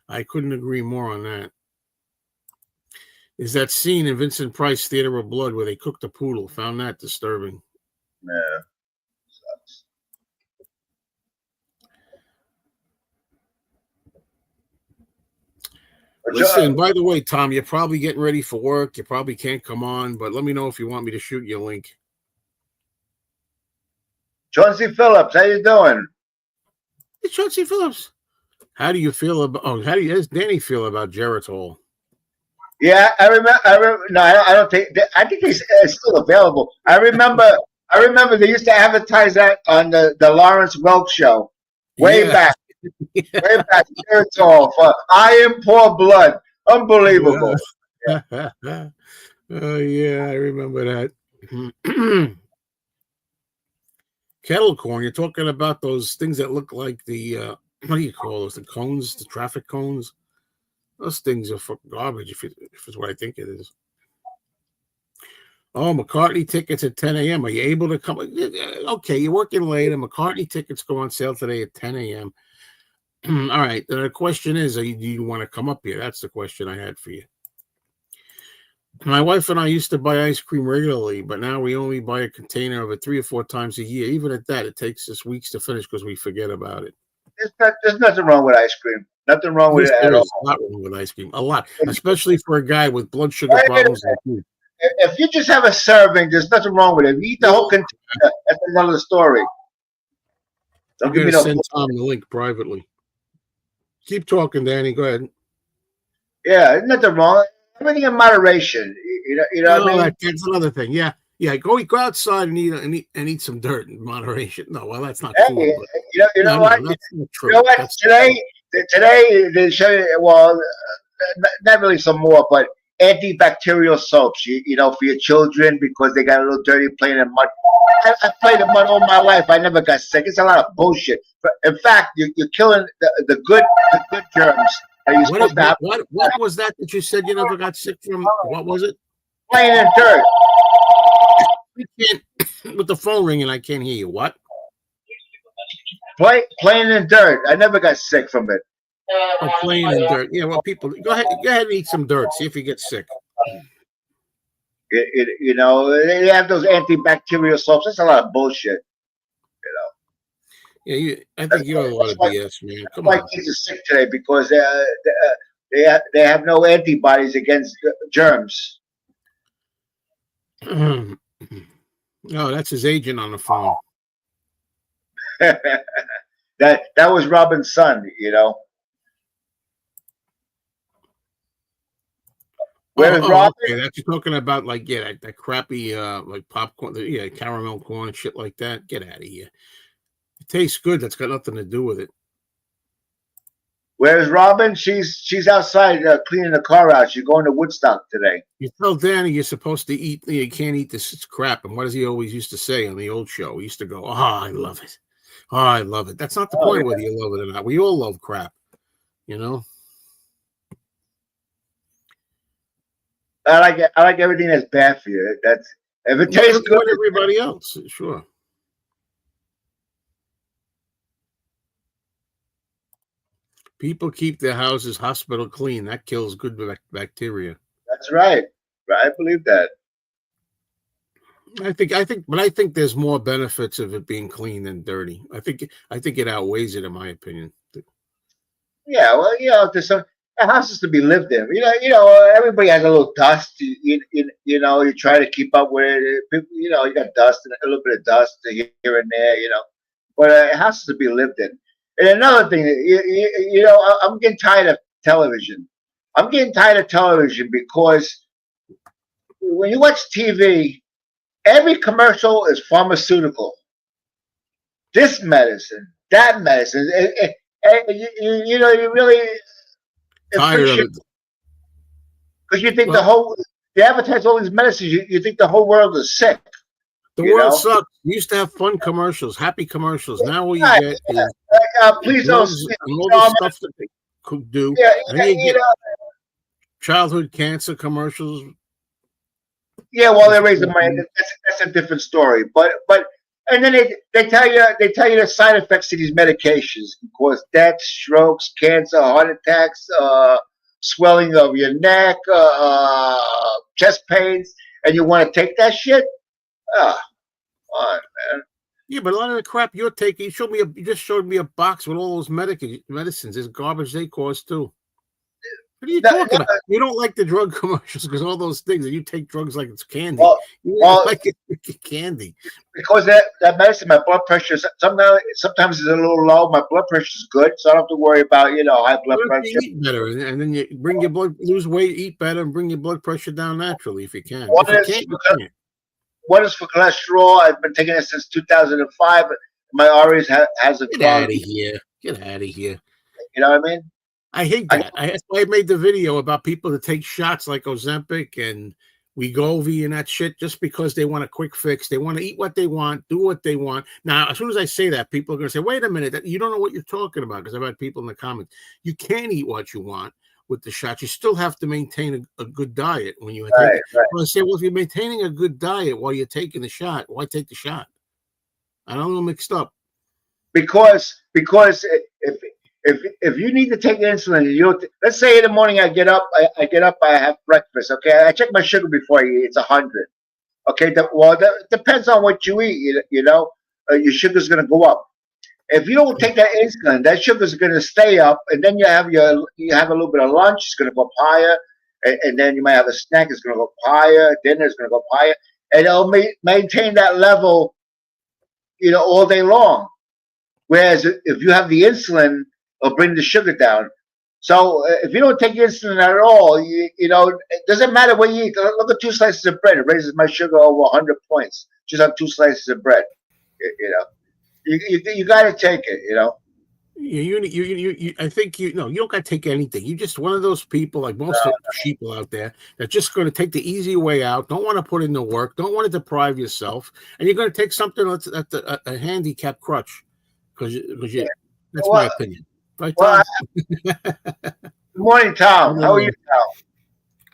I couldn't agree more on that. Is that scene in Vincent Price Theater of Blood where they cooked a poodle? Found that disturbing. Yeah. Sucks. Listen, by the way, Tom, you're probably getting ready for work. You probably can't come on, but let me know if you want me to shoot you a link. Chauncey Phillips, how you doing? Hey, Chauncey Phillips. How do you feel about? Oh, how does Danny feel about Geritol? Yeah, I remember. No, I don't think. I think it's still available. I remember. I remember they used to advertise that on the Lawrence Welk show, way Yeah, back, way back. Geritol for iron poor blood. Unbelievable. yeah. Oh yeah, I remember that. Kettle corn. You're talking about those things that look like the what do you call those? The cones, the traffic cones. Those things are fucking garbage. If it's what I think it is. Oh, McCartney tickets at 10 a.m. Are you able to come? Okay, you're working late, and McCartney tickets go on sale today at 10 a.m. All right. The question is, do you want to come up here? That's the question I had for you. My wife and I used to buy ice cream regularly, but now we only buy a container of it 3 or 4 times a year. Even at that, it takes us weeks to finish because we forget about it. There's nothing wrong with ice cream. Nothing wrong with Yes, it at there all. is a lot wrong with ice cream. A lot, especially for a guy with blood sugar problems. If you just have a serving, there's nothing wrong with it. If you eat the whole container, that's another story. Don't I'm give going me to no. send Tom the link privately. Keep talking, Danny. Go ahead. Yeah, there's nothing wrong. Everything in moderation. You know what I mean? That's another thing. Yeah. Go outside and eat some dirt in moderation. No, well, that's not Hey, food, but you know no, what? that's not true. You know what? That's Today they show you, well, not really some more, but antibacterial soaps. You know, for your children because they got a little dirty playing in mud. I played in mud all my life. I never got sick. It's a lot of bullshit. But in fact, you're killing the good germs that you're supposed to have. What was that you said you never got sick from? What was it? Playing in dirt. We can't with the phone ringing. I can't hear you. What? Playing in dirt. I never got sick from it. Oh, playing in dirt. Yeah. Well, people, go ahead and eat some dirt. See if you get sick. You know, they have those antibacterial soaps. That's a lot of bullshit. Yeah, I think you're a lot of BS, man. Come my on. kids are sick today because they have no antibodies against germs. No, that's his agent on the phone. that was Robin's son, you know. Where's Robin? Okay. That's you're talking about, like, yeah, that crappy like popcorn, yeah, caramel corn and shit like that. Get out of here. It tastes good. That's got nothing to do with it. Where's Robin? She's outside cleaning the car out. She's going to Woodstock today. You tell Danny you're supposed to eat. You can't eat this crap. And what does he always used to say on the old show? He used to go, "Oh, I love it. Oh, I love it." That's not the point whether you love it or not. We all love crap, you know. I like everything that's bad for you. That's if it tastes good. Everybody else, sure. People keep their houses hospital clean. That kills good bacteria. That's right. I believe that. I think there's more benefits of it being clean than dirty. I think it outweighs it, in my opinion. Yeah, well, you know, there's some houses to be lived in. You know, everybody has a little dust. You know, you try to keep up with it. People, you know, you got dust and a little bit of dust here and there. You know, but it has to be lived in. And another thing, you know, I'm getting tired of television. I'm getting tired of television because when you watch TV, every commercial is pharmaceutical. This medicine, that medicine. You know, you really tired of it because you think they advertise all these medicines. You think the whole world is sick. The world sucks. We used to have fun commercials, happy commercials. Now what you get is please don't and all the stuff that they could do. Yeah, childhood cancer commercials. Yeah, well, they're raising money. That's a different story. But and then they tell you the side effects to these medications can cause death, strokes, cancer, heart attacks, swelling of your neck, chest pains, and you want to take that shit? Come on, man. Yeah, but a lot of the crap you're taking, you just showed me a box with all those medicines. There's garbage they cause too. What are you talking about? You don't like the drug commercials because all those things, and you take drugs like it's candy. Well, You well, like it candy. because that medicine, my blood pressure sometimes it's a little low. My blood pressure is good, so I don't have to worry about high blood What if pressure. you eat better, and then you bring your blood, lose weight, eat better, and bring your blood pressure down naturally if you can. One If you is can't, you can't. one is for cholesterol. I've been taking it since 2005. My arteries hasn't Get out clogged. of here. Get out of here. You know what I mean? I hate that. That's why I made the video about people that take shots like Ozempic and Wegovy and that shit just because they want a quick fix. They want to eat what they want, do what they want. Now, as soon as I say that, people are going to say, wait a minute, you don't know what you're talking about, because I've had people in the comments. You can't eat what you want with the shots. You still have to maintain a good diet when you take it. Right. Well, I say, well, if you're maintaining a good diet while you're taking the shot, why take the shot? I don't know, mixed up. Because if you need to take insulin, let's say in the morning I get up, I have breakfast. Okay, I check my sugar before I eat. It's 100. Okay, that depends on what you eat. Your sugar's going to go up. If you don't take that insulin, that sugar's going to stay up, and then you have a little bit of lunch. It's going to go up higher, and then you might have a snack. It's going to go up higher. Dinner is going to go up higher, and it'll maintain that level, all day long. Whereas if you have the insulin, it'll bring the sugar down. So if you don't take insulin at all, it doesn't matter what you eat. Look at 2 slices of bread. It raises my sugar over 100 points. Just have 2 slices of bread. You got to take it. I think you don't got to take anything. You just one of those people, like most of the people out there, that's just going to take the easy way out. Don't want to put in the work. Don't want to deprive yourself, and you're going to take something that's a handicap crutch because that's my opinion. Right, Tom? Good morning, Tom. How are you,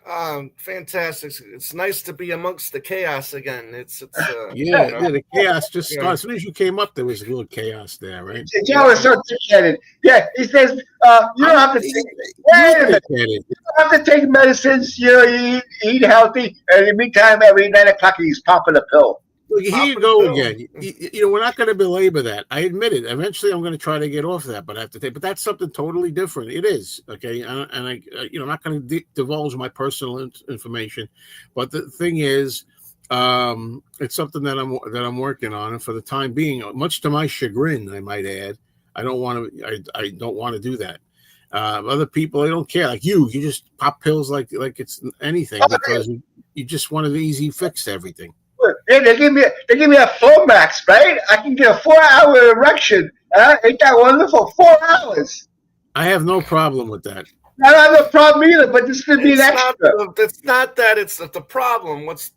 Tom? Fantastic. It's nice to be amongst the chaos again. The chaos just started. As soon as you came up, there was a little chaos there, right? Joe is so dickheaded. Yeah, he says you don't have to take. Wait a minute. You don't have to take medicines. You eat healthy, and in the meantime, every 9 o'clock he's popping a pill. Look, here you go again. We're not going to belabor that. I admit it. Eventually, I'm going to try to get off that, but I have to take. But that's something totally different. It is okay, and I'm not going to divulge my personal information. But the thing is, it's something that I'm working on, and for the time being, much to my chagrin, I might add, I don't want to do that. Other people, they don't care. Like you just pop pills like it's anything because you just want an easy fix to everything. They give me a Flomax, right? I can get a 4-hour erection. Ain't that wonderful? 4 hours. I have no problem with that. I don't have a problem either, but this could be an extra. It's not that it's the problem. It's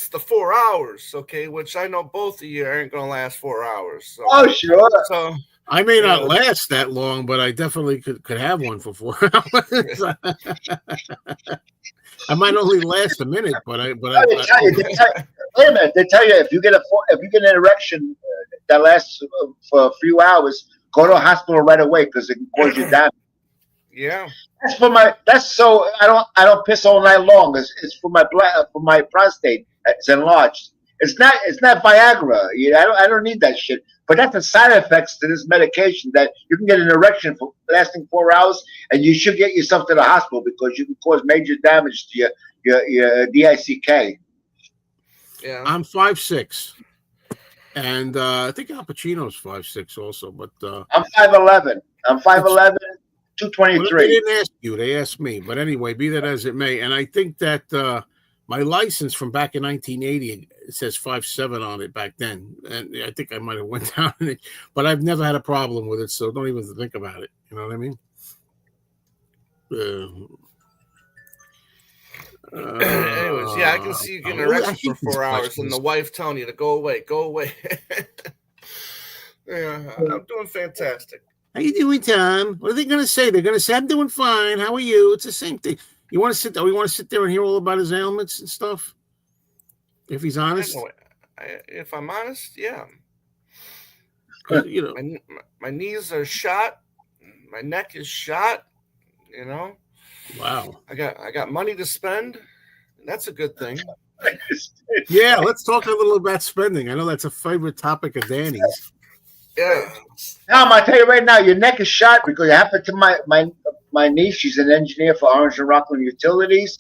the 4 hours, okay? Which I know both of you aren't going to last 4 hours. So. Oh, sure. So I may not last that long, but I definitely could have one for 4 hours. I might only last a minute, but wait a minute. They tell you if you get an erection that lasts for a few hours, go to a hospital right away because it can cause you damage. Yeah, that's so I don't piss all night long. It's for my prostate. It's enlarged. It's not Viagra. I don't need that shit. But that's the side effects to this medication that you can get an erection for lasting 4 hours, and you should get yourself to the hospital because you can cause major damage to your DICK. Yeah, I'm 5'6", and I think Al Pacino's 5'6" also. But I'm 5'11". I'm 5'11", 223. Well, they didn't ask you; they asked me. But anyway, be that as it may, and I think that my license from back in 1980 it says 5'7" on it back then, and I think I might have went down in it, but I've never had a problem with it, so don't even think about it. You know what I mean? Anyways, yeah, I can see you getting arrested for 4 hours, and the wife telling you to go away. Yeah, I'm doing fantastic. How you doing, Tom? What are they going to say? They're going to say, I'm doing fine. How are you? It's the same thing. You want to sit there? We want to sit there and hear all about his ailments and stuff? If he's honest? If I'm honest, yeah. My knees are shot. My neck is shot. Wow. I got money to spend. That's a good thing. Yeah, let's talk a little about spending. I know that's a favorite topic of Danny's. Yeah. Tom, I tell you right now, your neck is shot because it happened to my my niece. She's an engineer for Orange and Rockland Utilities.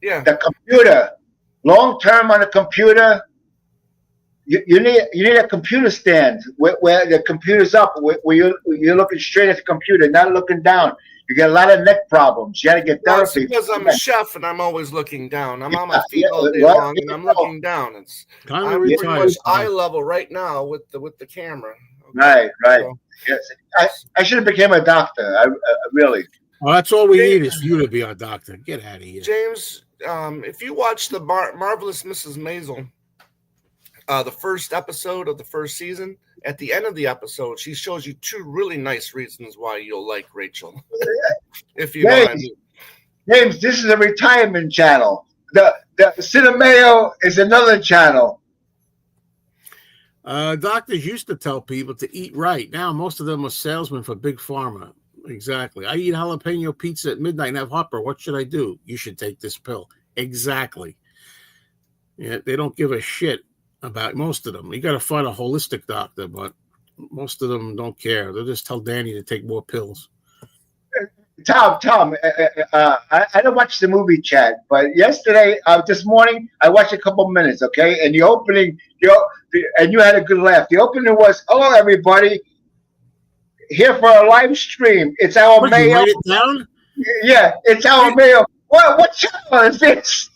Yeah. The computer, long term on a computer. You need a computer stand where the computer's up, where you're looking straight at the computer, not looking down. You get a lot of neck problems. You got to get therapy. Because I'm a chef and I'm always looking down. I'm on my feet all day long and I'm looking down. I'm pretty much eye level right now with the camera. Okay? Right. So, yes, I should have became a doctor. I really. Well, that's all we need is you to be our doctor. Get out of here, James. If you watch the Marvelous Mrs. Maisel, the first episode of the first season, at the end of the episode, she shows you 2 really nice reasons why you'll like Rachel. If you know what I mean. James, this is a retirement channel. The Cinemeo is another channel. Doctors used to tell people to eat right. Now most of them are salesmen for Big Pharma. Exactly. I eat jalapeno pizza at midnight and have heartburn. What should I do? You should take this pill. Exactly. Yeah, they don't give a shit about most of them. You got to find a holistic doctor, but most of them don't care. They'll just tell Danny to take more pills. Tom, I don't watch the movie chat, but yesterday, this morning, I watched a couple minutes, okay? And the opening, and you had a good laugh. The opening was, "Hello, everybody. Here for a live stream. It's our What, mail." you write it down? Yeah, it's our mail. What channel is this?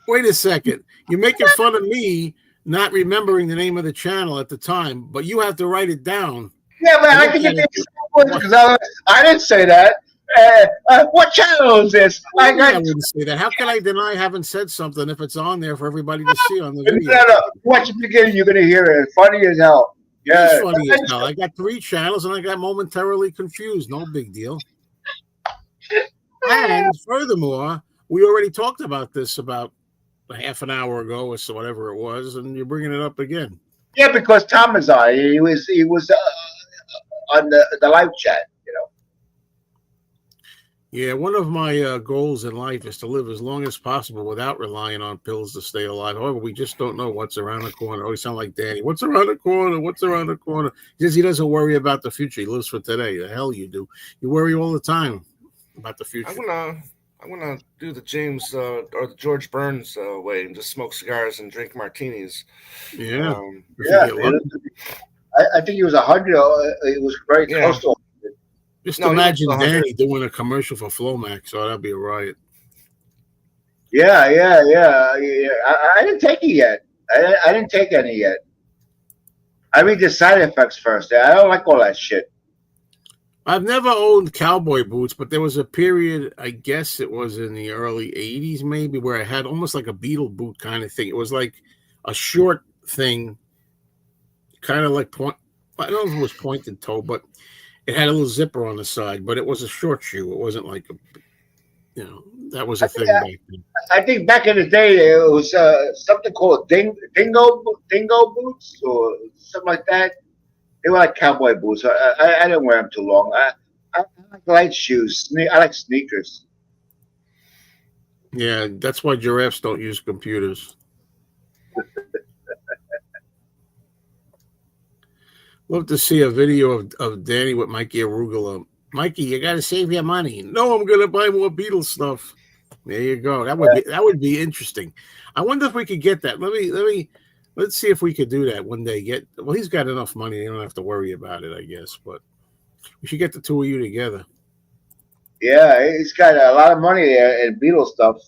Wait a second. You're making fun of me not remembering the name of the channel at the time, but you have to write it down. Yeah, but I can get because I didn't say that. What channel is this? I wouldn't say that. How can I deny I haven't said something if it's on there for everybody to see on the video? No. Watch the beginning, you're going to hear it. It's funny as hell. Yeah, it's funny as hell. I got 3 channels and I got momentarily confused. No big deal. And furthermore, we already talked about this about a half an hour ago or so, whatever it was, and you're bringing it up again. Yeah, because Tom is on. He was on the live chat. Yeah, one of my goals in life is to live as long as possible without relying on pills to stay alive. However, we just don't know what's around the corner. I always sound like Danny. What's around the corner? What's around the corner? He doesn't worry about the future. He lives for today. The hell you do. You worry all the time about the future. I'm gonna do the James or the George Burns way and just smoke cigars and drink martinis. Yeah. I think he was 100. It was very close to. Just imagine Danny doing a commercial for Flomax. So that'd be a riot. Yeah. I didn't take it yet. I didn't take any yet. I read the side effects first. I don't like all that shit. I've never owned cowboy boots, but there was a period, I guess it was in the early 80s maybe, where I had almost like a Beetle boot kind of thing. It was like a short thing, kind of like I don't know if it was pointed toe, but it had a little zipper on the side, but it was a short shoe. It wasn't like that was a thing back then. I think back in the day, it was something called dingo boots or something like that. They were like cowboy boots. I didn't wear them too long. I like light shoes. I like sneakers. Yeah, that's why giraffes don't use computers. Love to see a video of Danny with Mikey Arugula. Mikey, you got to save your money. No, I'm going to buy more Beatles stuff. There you go. That would be interesting. I wonder if we could get that. Let's see if we could do that one day. He's got enough money. You don't have to worry about it, I guess. But we should get the 2 of you together. Yeah, he's got a lot of money there in Beatles stuff.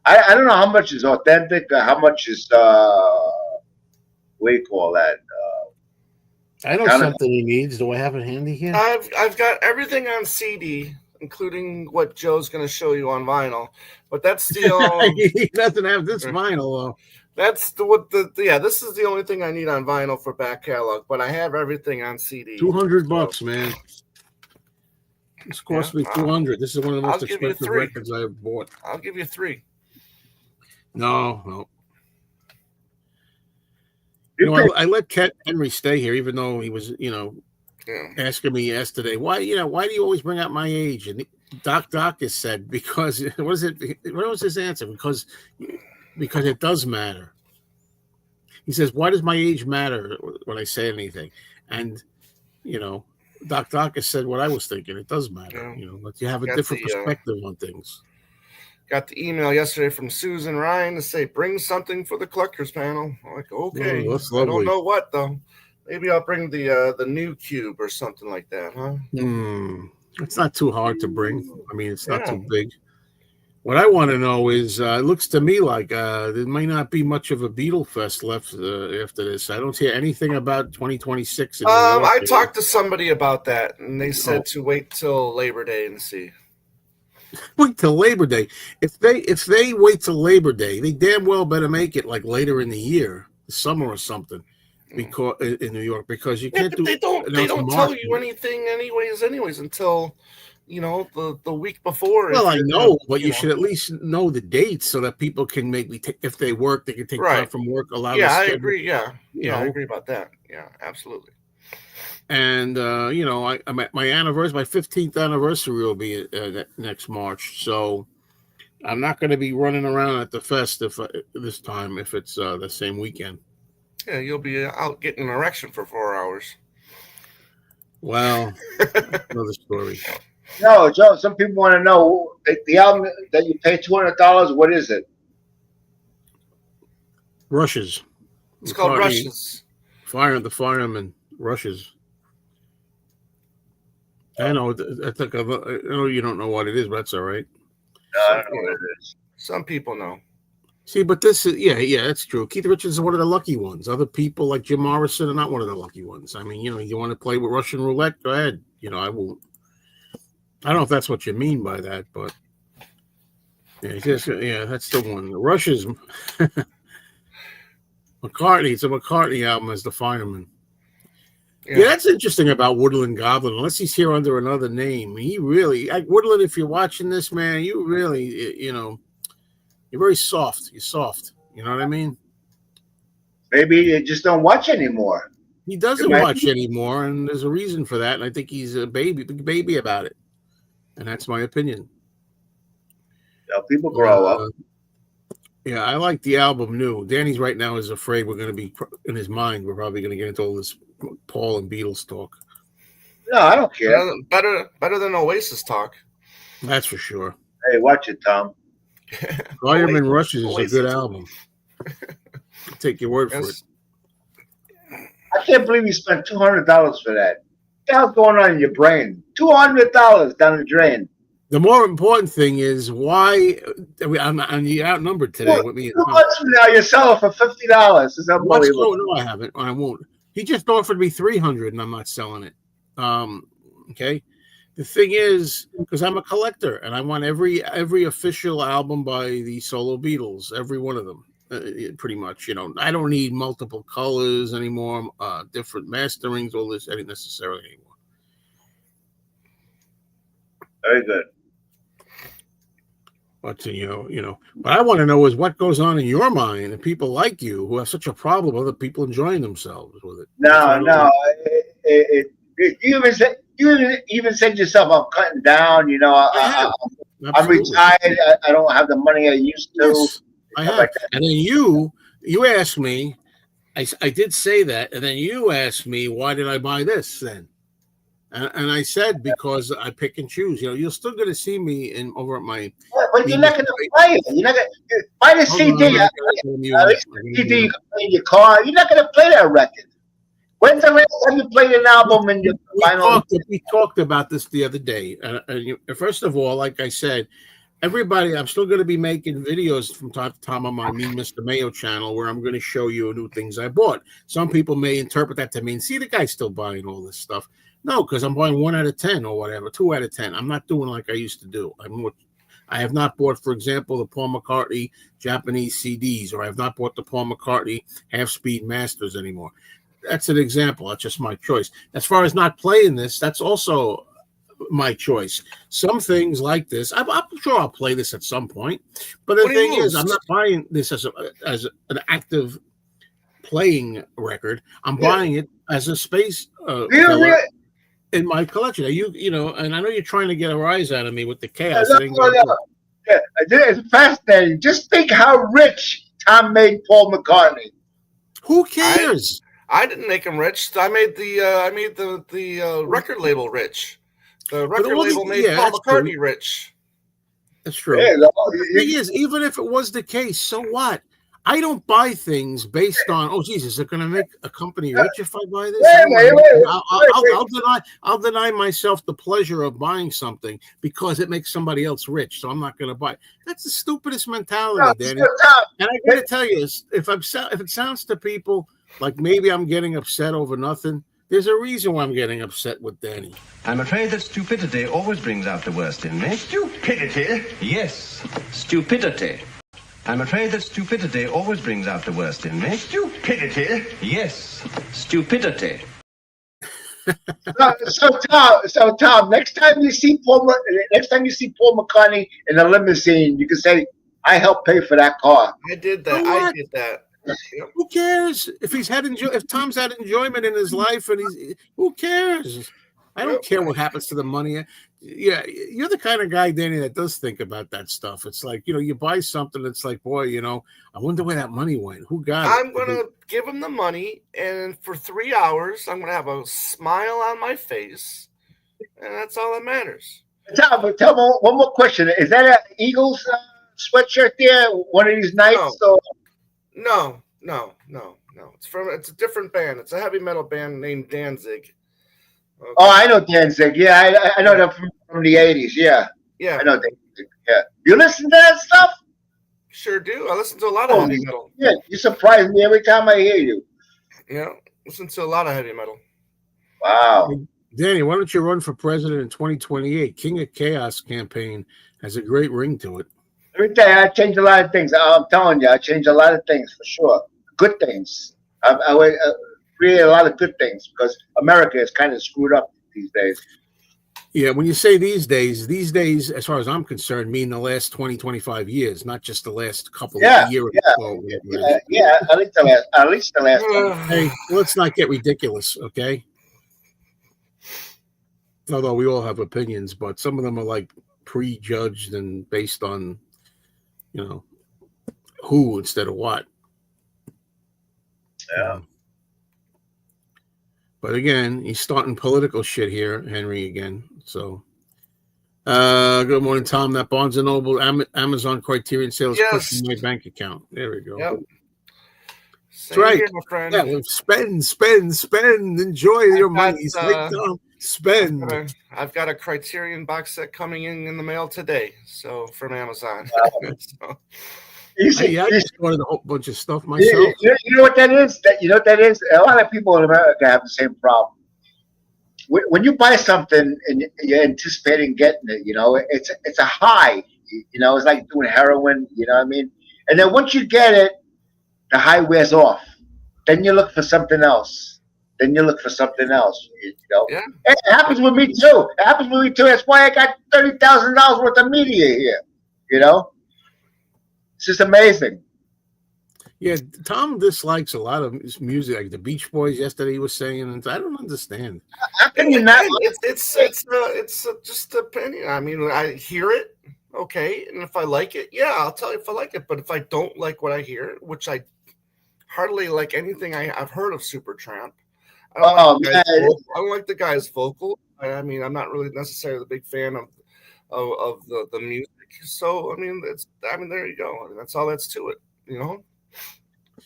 I don't know how much is authentic, how much is what do you call that? I know something he needs. Do I have it handy here? I've got everything on CD, including what Joe's going to show you on vinyl. But that's the he doesn't have this vinyl though. That's this is the only thing I need on vinyl for back catalog, but I have everything on CD. $200, man. This cost me $200. This is one of the most expensive records I've bought. I'll give you 3. No. I let Ket Henry stay here, even though he was, asking me yesterday, why do you always bring up my age? And Doc has said, because what was his answer? Because it does matter. He says, why does my age matter when I say anything? And, Doc has said what I was thinking. It does matter, but you have a different perspective on things. Got the email yesterday from Susan Ryan to say, bring something for the collectors panel. I'm like, okay. That's I don't know what, though. Maybe I'll bring the new cube or something like that, huh? It's not too hard to bring. I mean, it's not too big. What I want to know is, it looks to me like there might not be much of a Beetle Fest left after this. I don't hear anything about 2026. I talked to somebody about that, and they said to wait till Labor Day and see. Wait till Labor Day. If they wait till Labor Day, they damn well better make it like later in the year, the summer or something, because in New York, because you can't do. They don't tell you anything anyways until the week before. Well, I know, but you should at least know the dates so that people can maybe if they work, they can take time from work. I agree. Yeah, I agree about that. Yeah, absolutely. And my anniversary, my 15th anniversary will be next March. So I'm not going to be running around at the fest this time if it's the same weekend. Yeah, you'll be out getting an erection for 4 hours. Well, another story. No, Joe. Some people want to know the album that you pay $200. What is it? Rushes. It's called Rushes. The Fireman Rushes. I know. I know you don't know what it is, but that's all right. No, I don't know what it is. Some people know. See, but this is that's true. Keith Richards is one of the lucky ones. Other people like Jim Morrison are not one of the lucky ones. I mean, you want to play with Russian roulette? Go ahead. I won't. I don't know if that's what you mean by that, but that's the one. The Rushes. McCartney. It's a McCartney album as the Fireman. Yeah, that's interesting about Woodland Goblin. Unless he's here under another name, he really Woodland. If you're watching this, man, you really, you're very soft. You're soft. You know what I mean? Maybe you just don't watch anymore. He doesn't watch anymore, and there's a reason for that. And I think he's a big baby about it, and that's my opinion. People grow up. Yeah, I like the album New. Danny's right now is afraid we're going to be in his mind. We're probably going to get into all this Paul and Beatles talk. No, I don't care. Better than Oasis talk. That's for sure. Hey, watch it, Tom. Fireman Rushes is a good album. I'll take your word for it. I can't believe you spent $200 for that. What the hell's going on in your brain? $200 down the drain. The more important thing is why I'm outnumbered today with me. Now you're selling for $50. It's unbelievable. No, I haven't. I won't. He just offered me $300, and I'm not selling it. Okay. The thing is, because I'm a collector, and I want every official album by the solo Beatles, every one of them, pretty much. I don't need multiple colors anymore, different masterings, all this, ain't necessarily anymore. Very good. But what I want to know is what goes on in your mind, and people like you who have such a problem with other people enjoying themselves with it. No. You even said yourself, I'm cutting down. I'm retired. I don't have the money I used to. Yes, I have. Like and then you asked me. I did say that, and then you asked me, why did I buy this then? And I said, because I pick and choose. You're still going to see me over at my. But you're not going to play it. You're not going to buy the CD. CD you can play in your car. You're not going to play that record. When's the last time you played an album in your final? We talked about this the other day. First of all, like I said, I'm still going to be making videos from time to time on my Me Mr. Mayo channel where I'm going to show you new things I bought. Some people may interpret that to mean, see, the guy's still buying all this stuff. No, because I'm buying 1 out of 10 or whatever, 2 out of 10. I'm not doing like I used to do. I have not bought, for example, the Paul McCartney Japanese CDs, or I have not bought the Paul McCartney half-speed masters anymore. That's an example. That's just my choice. As far as not playing this, that's also my choice. Some things like this, I'm sure I'll play this at some point. But the thing is, I'm not buying this as an active playing record. I'm buying it as a space in my collection. And I know you're trying to get a rise out of me with the chaos. Yeah, it's fascinating. Just think how rich Tom made Paul McCartney. Who cares? I didn't make him rich. I made the record label rich. The record label made Paul McCartney rich. That's true. Yeah, The thing is, even if it was the case, so what? I don't buy things based on, oh Jesus, is it going to make a company rich if I buy this? I'll deny myself the pleasure of buying something because it makes somebody else rich, so I'm not going to buy it. That's the stupidest mentality, Danny. And I got to tell you, if it sounds to people like maybe I'm getting upset over nothing, there's a reason why I'm getting upset with Danny. I'm afraid that stupidity always brings out the worst in me. Stupidity? Yes, stupidity. I'm afraid that stupidity always brings out the worst in me. Stupidity? Yes, stupidity. So Tom, next time you see Paul McCartney in a limousine, you can say, "I helped pay for that car." I did that. What? I did that. Yep. Who cares if if Tom's had enjoyment in his life and who cares? I don't care what happens to the money. Yeah, you're the kind of guy, Danny, that does think about that stuff. It's like, you buy something. It's like, boy, I wonder where that money went. Who got it? I'm going to give him the money, and for 3 hours, I'm going to have a smile on my face, and that's all that matters. Tom, one more question. Is that an Eagles sweatshirt there? One of these nights? No. It's a different band. It's a heavy metal band named Danzig. Okay. Oh, I know Danzig. Yeah, I know them from the 80s. Yeah. Yeah. I know Danzig. Yeah. You listen to that stuff? Sure do. I listen to a lot of heavy metal. Yeah, you surprise me every time I hear you. Yeah, listen to a lot of heavy metal. Wow. Danny, why don't you run for president in 2028? King of Chaos campaign has a great ring to it. Let me tell you, I changed a lot of things. I'm telling you, I changed a lot of things for sure. Good things. I would create a lot of good things because America is kind of screwed up these days. Yeah, when you say these days, as far as I'm concerned, mean the last 20, 25 years, not just the last couple of years. Yeah, at least the last one. Hey, let's not get ridiculous, okay? Although we all have opinions, but some of them are like prejudged and based on, who instead of what. Yeah. But again, he's starting political shit here, Henry, again. So, good morning, Tom. That Barnes & Noble Amazon Criterion sales pushing my bank account. There we go. Yep. That's right. Here, my friend. Yeah, well, spend. Enjoy your money. Spend. I've got a Criterion box set coming in the mail today. So from Amazon. So. I just ordered a whole bunch of stuff myself. You know what that is? A lot of people in America have the same problem. When you buy something and you're anticipating getting it, it's a high. It's like doing heroin. You know what I mean? And then once you get it, the high wears off. Then you look for something else. Yeah. It happens with me too. That's why I got $30,000 worth of media here. It's just amazing. Yeah, Tom dislikes a lot of his music, like the Beach Boys yesterday he was saying, and I don't understand. How can you not? It's just opinion. I mean, I hear it, okay, and if I like it, yeah, I'll tell you if I like it. But if I don't like what I hear, which I hardly like anything I've heard of Supertramp, I don't like the guy's vocal. I mean, I'm not really necessarily a big fan of the music. So I mean, there you go. I mean, that's all that's to it.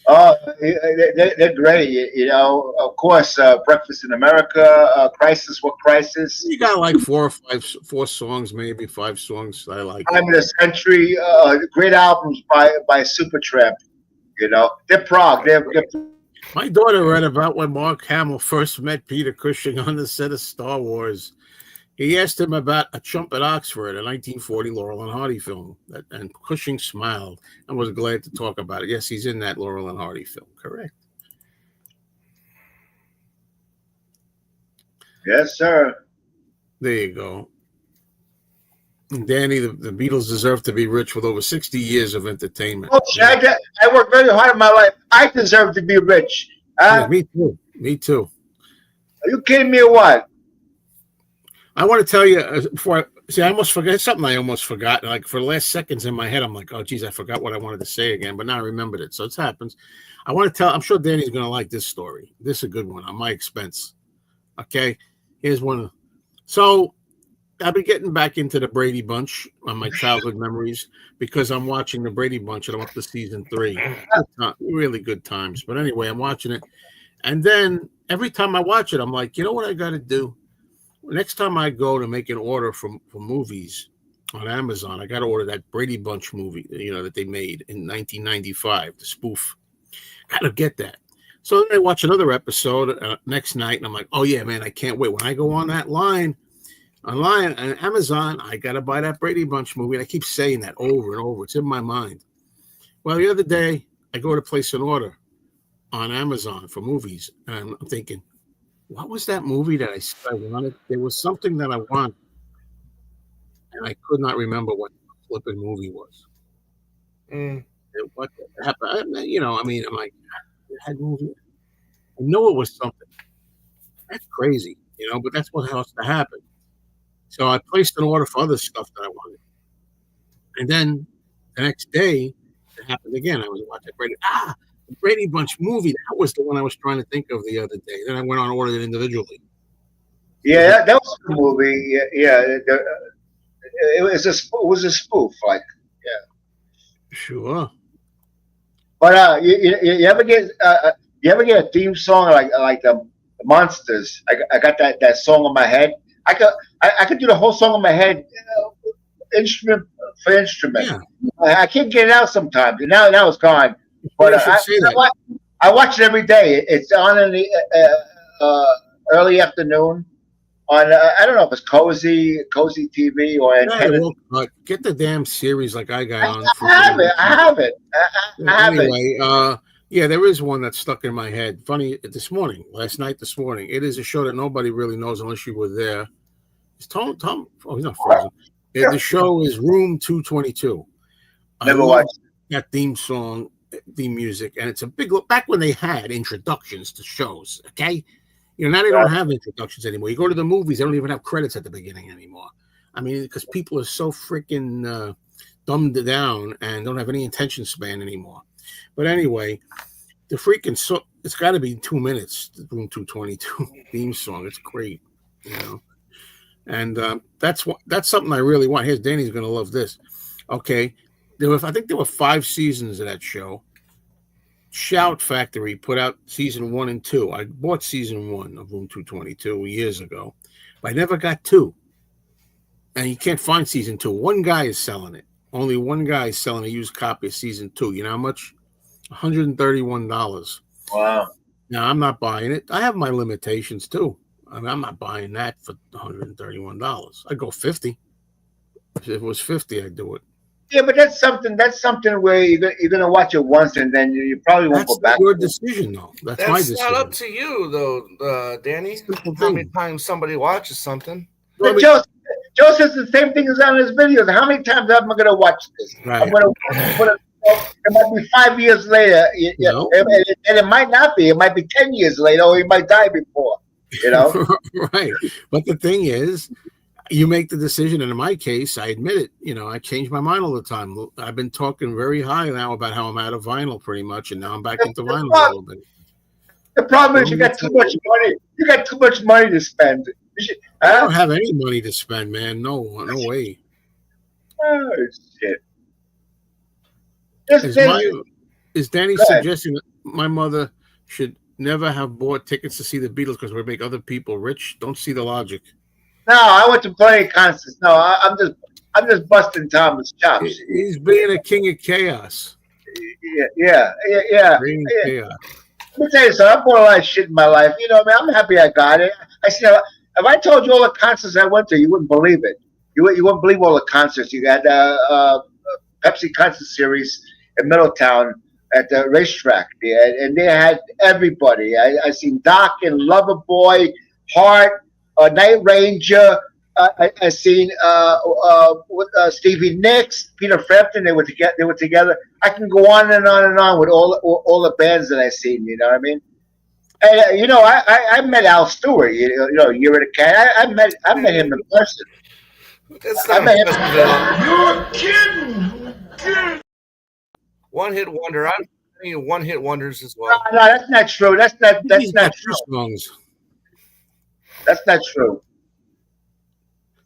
Oh, they're great. Of course, Breakfast in America, Crisis. What Crisis? You got like four songs, maybe 5 songs I like. Time of the Century. Great albums by Supertramp. They're prog. They're My daughter read about when Mark Hamill first met Peter Cushing on the set of Star Wars. He asked him about A Chump at Oxford, a 1940 Laurel and Hardy film, and Cushing smiled and was glad to talk about it. Yes, he's in that Laurel and Hardy film, correct? Yes, sir. There you go. And Danny, the Beatles deserve to be rich with over 60 years of entertainment. Oh, I worked very hard in my life. I deserve to be rich. Yeah, me too. Me too. Are you kidding me or what? I want to tell you before See, I almost forgot something. I almost forgot. Like for the last seconds in my head, I'm like, "Oh, geez, I forgot what I wanted to say again." But now I remembered it. So it happens. I want to tell. I'm sure Danny's going to like this story. This is a good one on my expense. Okay, here's one. So I've been getting back into the Brady Bunch on my childhood memories because I'm watching the Brady Bunch and I'm up to season 3. Really good times. But anyway, I'm watching it, and then every time I watch it, I'm like, you know what I got to do? Next time I go to make an order for movies on Amazon, I got to order that Brady Bunch movie, that they made in 1995, the spoof. Got to get that. So then I watch another episode next night, and I'm like, oh, yeah, man, I can't wait. When I go on that line, online on Amazon, I got to buy that Brady Bunch movie. And I keep saying that over and over. It's in my mind. Well, the other day, I go to place an order on Amazon for movies, and I'm thinking, what was that movie that I wanted? There was something that I wanted, and I could not remember what the flipping movie was. What happened? I'm like, that movie. I know it was something. That's crazy, but that's what has to happen. So I placed an order for other stuff that I wanted. And then the next day, it happened again. I was watching the Brady Bunch movie. That was the one I was trying to think of the other day. Then I went on and ordered it individually. Yeah, that was a movie. Yeah. It was a spoof, like, yeah. Sure. But you ever get a theme song like the Monsters? I got that song in my head. I could do the whole song in my head, instrument for instrument. Yeah. I can't get it out sometimes. Now it's gone. But I watch it every day. It's on in the early afternoon. On I don't know if it's Cozy TV or get the damn series like I got on. I have it. Anyway, yeah, there is one that's stuck in my head. Funny, last night, this morning. It is a show that nobody really knows unless you were there. It's Tom. Oh, he's not frozen. The show is Room 222. Never watched that theme music, and it's a big look back when they had introductions to shows. Okay. Now they don't have introductions anymore. You go to the movies, they don't even have credits at the beginning anymore. I mean, because people are so freaking dumbed down and don't have any attention span anymore. But anyway, it's got to be 2 minutes, the Room 222 theme song. It's great, And that's something I really want. Here's Danny's going to love this. Okay. I think there were 5 seasons of that show. Shout Factory put out season 1 and 2. I bought season 1 of Room 222 years ago, but I never got 2. And you can't find season 2. One guy is selling it. Only one guy is selling a used copy of season 2. You know how much? $131. Wow. Now, I'm not buying it. I have my limitations too. I mean, I'm not buying that for $131. I'd go 50. If it was 50, I'd do it. Yeah, but that's something where you're gonna watch it once and then you probably won't go back. That's your decision, though. That's my decision. That's not up to you, though, Danny. How many times somebody watches something? But Joe says the same thing as on his videos. How many times am I gonna watch this? Right. I'm gonna it might be 5 years later, and it might not be. It might be 10 years later, or he might die before. Right. But the thing is, you make the decision, and in my case, I admit it. I change my mind all the time. I've been talking very high now about how I'm out of vinyl, pretty much, and now I'm back into vinyl a little bit. The problem is you got too much money. You got too much money to spend. I don't have any money to spend, man. No way. Oh shit! Is Danny suggesting that my mother should never have bought tickets to see the Beatles because it would make other people rich? Don't see the logic. No, I went to plenty of concerts. No, I'm just busting Thomas' chops. He's being a king of chaos. Yeah. Bringing chaos. Let me tell you something. I bought a lot of shit in my life. Man, I'm happy I got it. If I told you all the concerts I went to, you wouldn't believe it. You wouldn't believe all the concerts. You got Pepsi concert series in Middletown at the racetrack, and they had everybody. I seen Doc and Loverboy, Heart, Night Ranger. I seen Stevie Nicks, Peter Frampton. They were together. I can go on and on and on with all the bands that I seen. You know what I mean? And I met Al Stewart. A year at a can. I met him in person. It's I not met him. impressive at all. One hit wonder. I'm one hit wonders as well. No, that's not true. That's not He's got two true. songs. That's not true.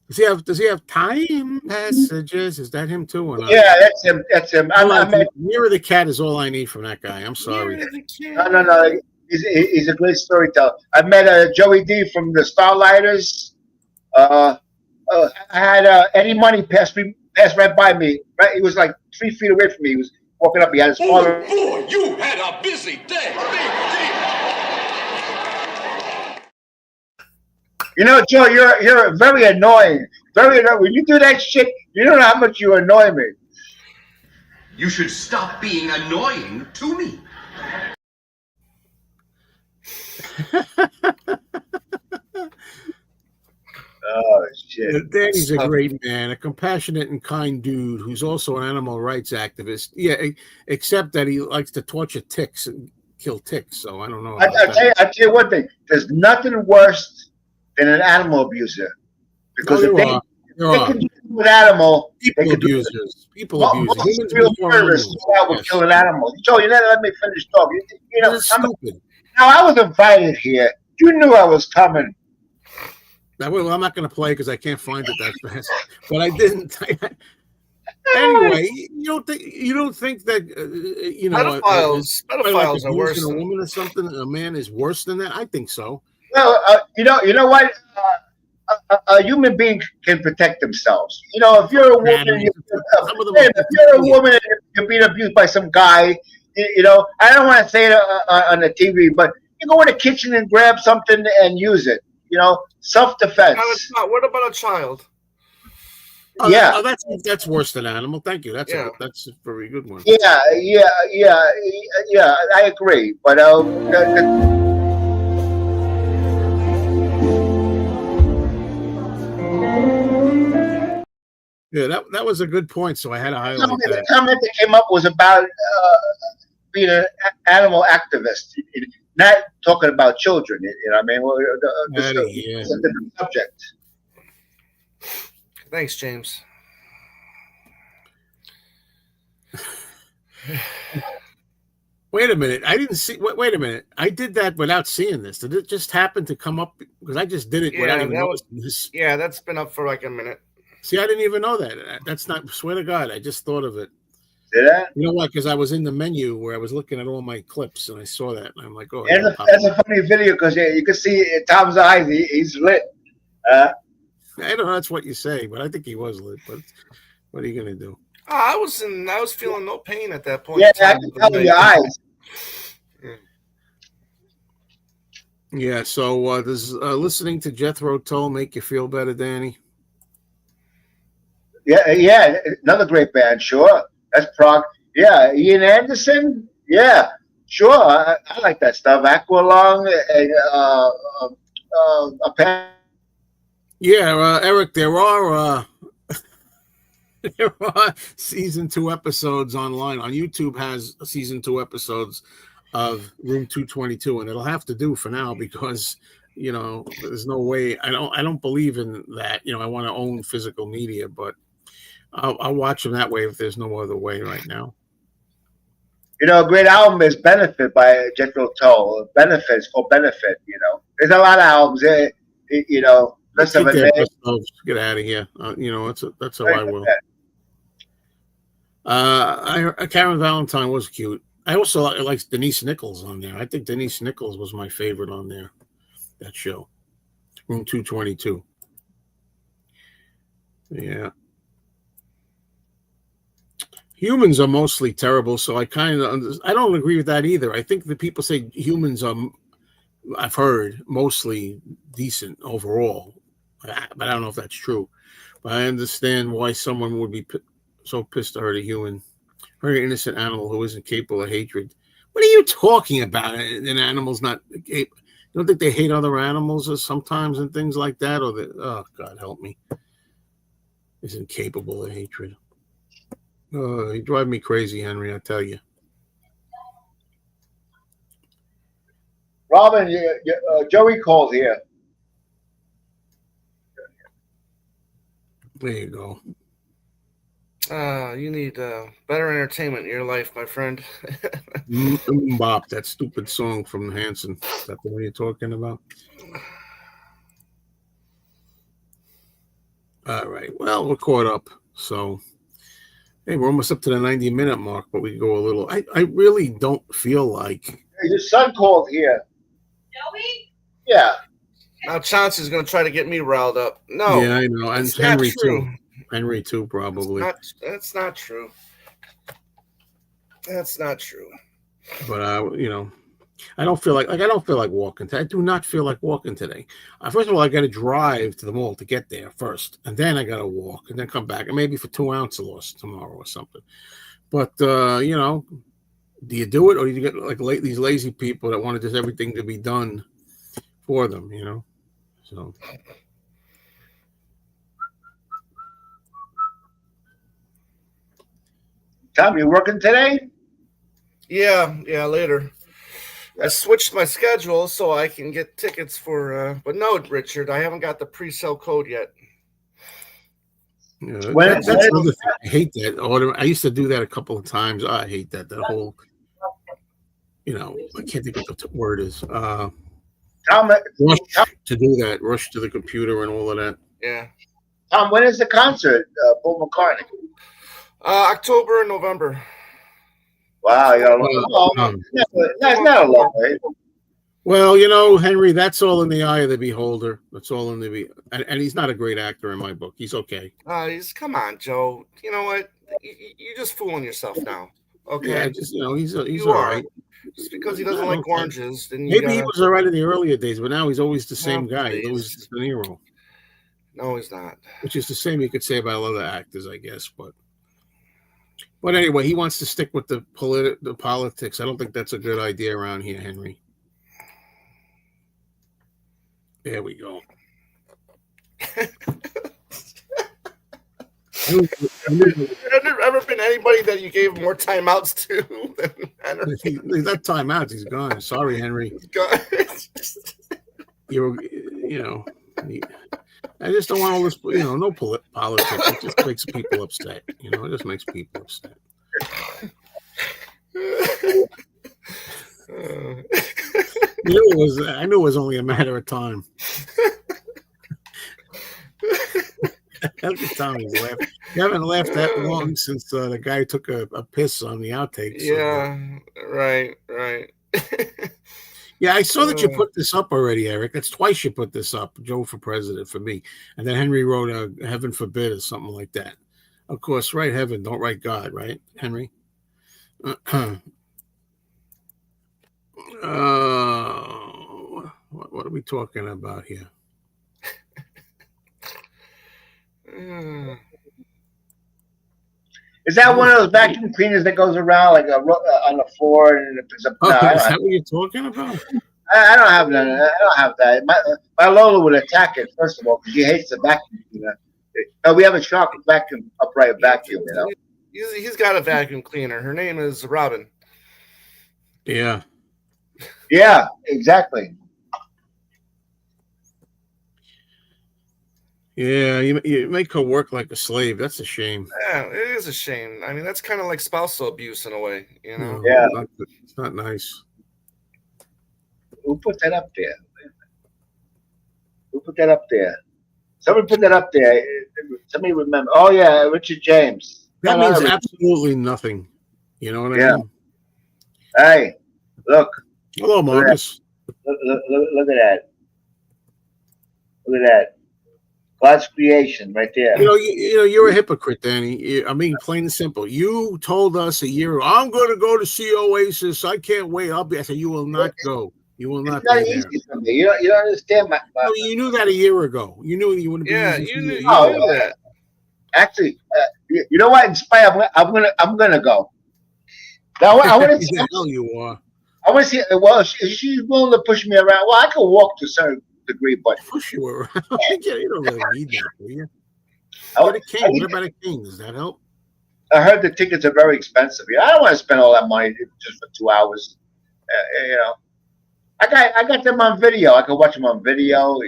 Does he have time passages? Is that him too or not? Yeah, that's him. That's him. I met. Near the Cat is all I need from that guy. I'm sorry. No. He's a great storyteller. I met Joey D from the Starlighters. I had Eddie Money pass right by me. Right, he was like 3 feet away from me. He was walking up. He had his father. Oh, boy, you had a busy day. You know, Joe, you're very annoying. Very annoying. When you do that shit, you don't know how much you annoy me. You should stop being annoying to me. Oh shit! Danny's a great man, a compassionate and kind dude who's also an animal rights activist. Yeah, except that he likes to torture ticks and kill ticks. So I don't know. I'll tell you one thing. There's nothing worse than an animal abuser, because if they can do it with animal, people abusers. People abusers. Most real terrorists go out with killing animals. Joe, you never let me finish talking. You know, stupid. Now I was invited here. You knew I was coming. Well, I'm not going to play because I can't find it that fast. But I didn't. Anyway, you don't think that you know pedophiles are worse than than a woman or something. A man is worse than that. I think so. Well, you know what? A human being can protect themselves. You know, if you're a woman, if you're a woman and you're being abused by some guy, you know, I don't want to say it on the TV, but you go in the kitchen and grab something and use it. You know, self-defense. What about a child? Oh, yeah, that's worse than animal. Thank you. That's a very good one. Yeah. I agree, but yeah, that was a good point. So I had to highlight that. The comment that came up was about being an animal activist, not talking about children. You know what I mean? Well, it's a different subject. Thanks, James. Wait a minute. I didn't see. Wait a minute. I did that without seeing this. Did it just happen to come up? Because I just did it without even noticing this. Yeah, that's been up for like a minute. See, I didn't even know that. That's not. Swear to God, I just thought of it. Did that? You know what? Because I was in the menu where I was looking at all my clips, and I saw that, and I'm like, "Oh, that's a funny video because you can see Tom's eyes. He's lit. I don't know. That's what you say, but I think he was lit. But what are you gonna do? I was feeling no pain at that point. Yeah, I can tell in your eyes. Yeah. So does listening to Jethro Tull make you feel better, Danny? Yeah, another great band. Sure, that's prog. Yeah, Ian Anderson. Yeah, sure. I like that stuff. Aqualung and Yeah, Eric. There are season 2 episodes online. On YouTube has season 2 episodes of Room 222, and it'll have to do for now because you know there's no way. I don't believe in that. You know, I want to own physical media, but I'll watch them that way if there's no other way right now. You know, a great album is "Benefit" by Jethro Tull. Benefits for benefit. You know, there's a lot of albums. You know, Get out of here. You know, that's how I will. Karen Valentine was cute. I also like Denise Nichols on there. I think Denise Nichols was my favorite on there. That show, Room 222. Yeah. Humans are mostly terrible, so I don't agree with that either. I think the people say humans are, I've heard, mostly decent overall, but I don't know if that's true. But I understand why someone would be so pissed to hurt a human, very innocent animal who isn't capable of hatred. What are you talking about? An animal's not capable. You don't think they hate other animals or sometimes and things like that? Or oh, God help me. Isn't capable of hatred. Oh, you drive me crazy, Henry, I tell you. Robin, Joey called here. There you go. You need better entertainment in your life, my friend. Bop, that stupid song from Hanson. Is that the one you're talking about? All right. Well, we're caught up. So, hey, we're almost up to the 90-minute mark, but we can go a little. I really don't feel like. Hey, your son called here. Joey? Yeah. Now Chauncey's going to try to get me riled up. No. Yeah, I know. And Henry, too. Henry, too, probably. That's not true. That's not true. But, I don't feel like walking today. I do not feel like walking today. First of all, I got to drive to the mall to get there first, and then I got to walk and then come back, and maybe for 2 ounce loss tomorrow or something. But do you do it, or do you get like these lazy people that want just everything to be done for them? So. Tom, you working today? Yeah, later. I switched my schedule so I can get tickets for. But no, Richard, I haven't got the pre-sale code yet. Yeah, that's another thing. I hate that. I used to do that a couple of times. I hate that. That whole, I can't think of what the word is. Tom, rush to do that. Rush to the computer and all of that. Yeah. Tom, when is the concert? Paul McCartney. October and November. Wow, that's not a long way. Well, Henry, that's all in the eye of the beholder. That's all in the and he's not a great actor in my book. He's okay. Come on, Joe. You know what? You're just fooling yourself now. Okay. Yeah, just he's all right. Just because he doesn't like oranges, then maybe he was all right in the earlier days, but now he's always the same guy. Please. He's always De Niro. No, he's not. Which is the same you could say about other actors, I guess. But anyway, he wants to stick with the politics. I don't think that's a good idea around here, Henry. There we go. Has there ever been anybody that you gave more timeouts to than Henry? He's not timeouts. He's gone. Sorry, Henry. He's gone. I just don't want all this, no politics. It just makes people upset. It just makes people upset. I knew it was only a matter of time. Look at Tommy's laughing. You haven't laughed that long since the guy took a piss on the outtakes. Yeah, right. Yeah, I saw that you put this up already, Eric. That's twice you put this up, Joe for president for me. And then Henry wrote heaven forbid or something like that. Of course, write heaven, don't write God, right, Henry? What are we talking about here? Is that one of those vacuum cleaners that goes around like on the floor and it picks up? Oh, no, is that what you're talking about? I don't have none. I don't have that. My Lola would attack it first of all because she hates the vacuum cleaner. We have a shark vacuum upright vacuum. He's got a vacuum cleaner. Her name is Robin. Yeah. Yeah, exactly. Yeah, you make her work like a slave. That's a shame. Yeah, it is a shame. I mean, that's kind of like spousal abuse in a way, Yeah. It's not nice. Who put that up there? Who put that up there? Somebody put that up there. Somebody remember. Oh, yeah, Richard James. That means absolutely nothing. You know what I mean? Hey, look. Hello, Marcus. Look at that. Look at that. God's creation right there. You're a hypocrite, Danny. I mean, plain and simple. You told us a year ago, I'm going to go to see Oasis. I can't wait. I said, you will not go. You will not be there. Easy for me. You don't understand my you knew that a year ago. You knew you wouldn't be. Yeah, you knew that. Actually, you know what? In spite, I'm gonna go. Now, I want to see. Hell, you are. I want to see. Well, she's willing to push me around. Well, I can walk to a certain degree, but push you around. You don't really need that, do you? What about a king? Does that help? I heard the tickets are very expensive. I don't want to spend all that money just for 2 hours. I got them on video. I can watch them on video.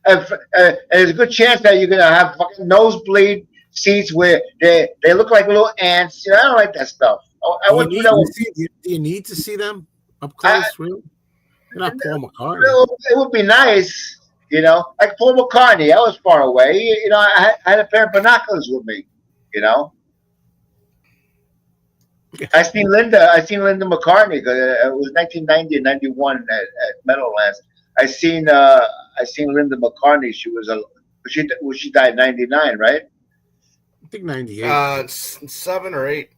there's a good chance that you're gonna have fucking nosebleed seats where they look like little ants. You know, I don't like that stuff. I Do want you, to know. do you need to see them up close? Really? You're not Paul McCartney. It would be nice, you know, like Paul McCartney. I was far away. You know, I had a pair of binoculars with me. You know, I seen Linda McCartney because it was 1990 and 91 at Meadowlands. I seen Linda McCartney. She died in 99, right? I think 98. 7 or 8.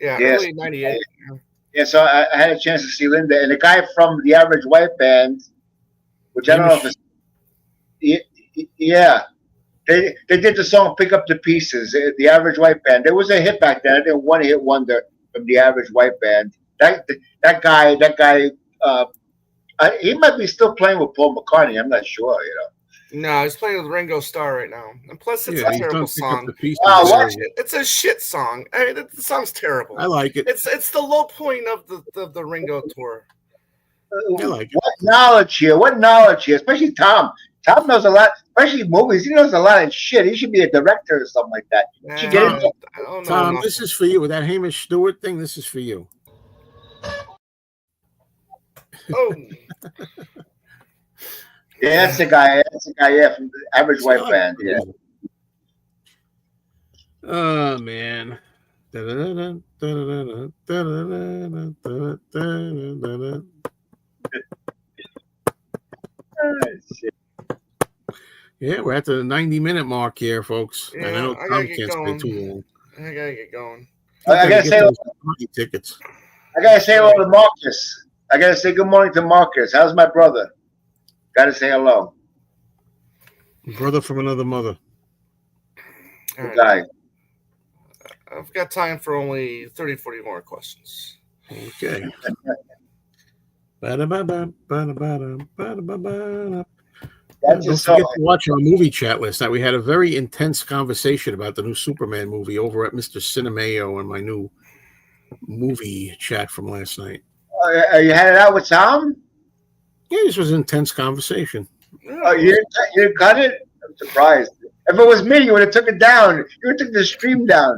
Yeah, Yes. early 98. Yeah, so I had a chance to see Linda and the guy from the Average White Band, which I don't know if it's yeah. They did the song "Pick Up the Pieces." The Average White Band. There was a hit back then. I think one hit wonder from the Average White Band. That guy. He might be still playing with Paul McCartney. I'm not sure. You know. No, he's playing with Ringo Starr right now, and plus it's a terrible song. It's a shit song. I mean, the song's terrible. I like it. It's the low point of the Ringo tour. I like it. What knowledge here? Especially Tom. Tom knows a lot, especially movies. He knows a lot of shit. He should be a director or something like that. Tom, this is for you. With that Hamish Stewart thing, this is for you. Oh. Yeah, that's the guy. Yeah, from the Average White Band. Yeah. Oh man. Yeah, we're at the 90-minute mark here, folks. Yeah, and I know Tom can't stay too long. I gotta get going. I gotta say, tickets. I gotta say hello to Marcus. I gotta say good morning to Marcus. How's my brother? Gotta say hello. Brother from another mother. Good guy. I've got time for only 30, 40 more questions. Okay. Don't forget to watch our movie chat list. We had a very intense conversation about the new Superman movie over at Mr. Cinemayo and my new movie chat from last night. You had it out with Tom? Yeah, this was an intense conversation. Oh, you didn't cut it? I'm surprised. If it was me, you would have took it down. You would have took the stream down.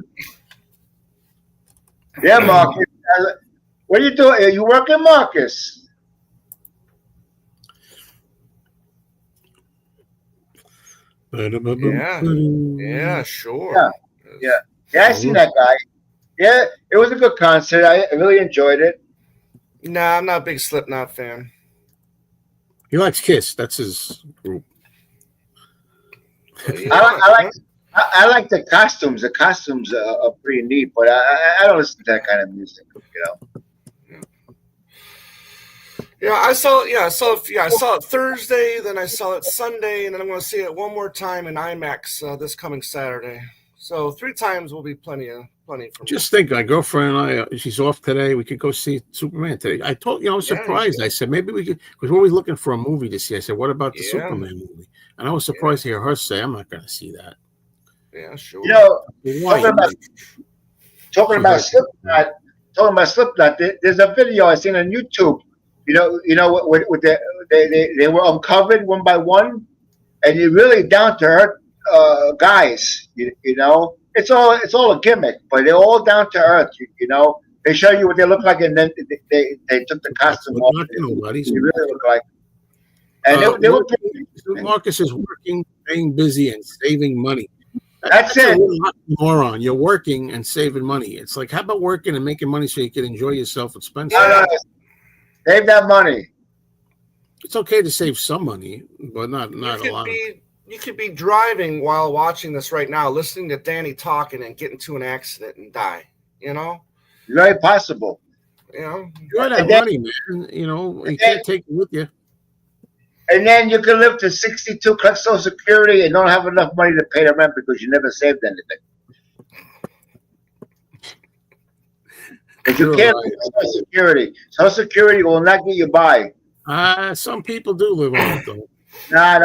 Yeah, Marcus. What are you doing? Are you working, Marcus? Yeah, sure. Yeah, I seen that guy. Yeah, it was a good concert. I really enjoyed it. Nah, I'm not a big Slipknot fan. He likes Kiss. That's his group. I like the costumes. The costumes are pretty neat, but I don't listen to that kind of music. You know. Yeah, I saw it Thursday, then I saw it Sunday, and then I'm going to see it one more time in IMAX this coming Saturday. So 3 times will be plenty for me. Just think, my girlfriend and I, she's off today. We could go see Superman today. I told I was surprised. I said maybe we could, because we're always looking for a movie to see. I said, what about the Superman movie? And I was surprised to hear her say, I'm not going to see that. Yeah, sure. You know, talking about Slipknot. There's a video I seen on YouTube. You know, with they were uncovered one by one, and you're really down to earth guys. You know, it's all a gimmick, but they're all down to earth. You know, they show you what they look like, and then they took the costume off. They really look like. And they were. Marcus is working, staying busy, and saving money. That's it. Moron. You're working and saving money. It's like, how about working and making money so you can enjoy yourself at Spencer? No. Save that money. It's okay to save some money, but not a lot. You could be driving while watching this right now, listening to Danny talking and get into an accident and die. You know, very possible. You know, you gotta have money, man. You know, you can't take it with you. And then you can live to 62, collect Social Security, and don't have enough money to pay the rent because you never saved anything. But you can't live on Social Security. Social Security will not get you by. Some people do live on it, though. That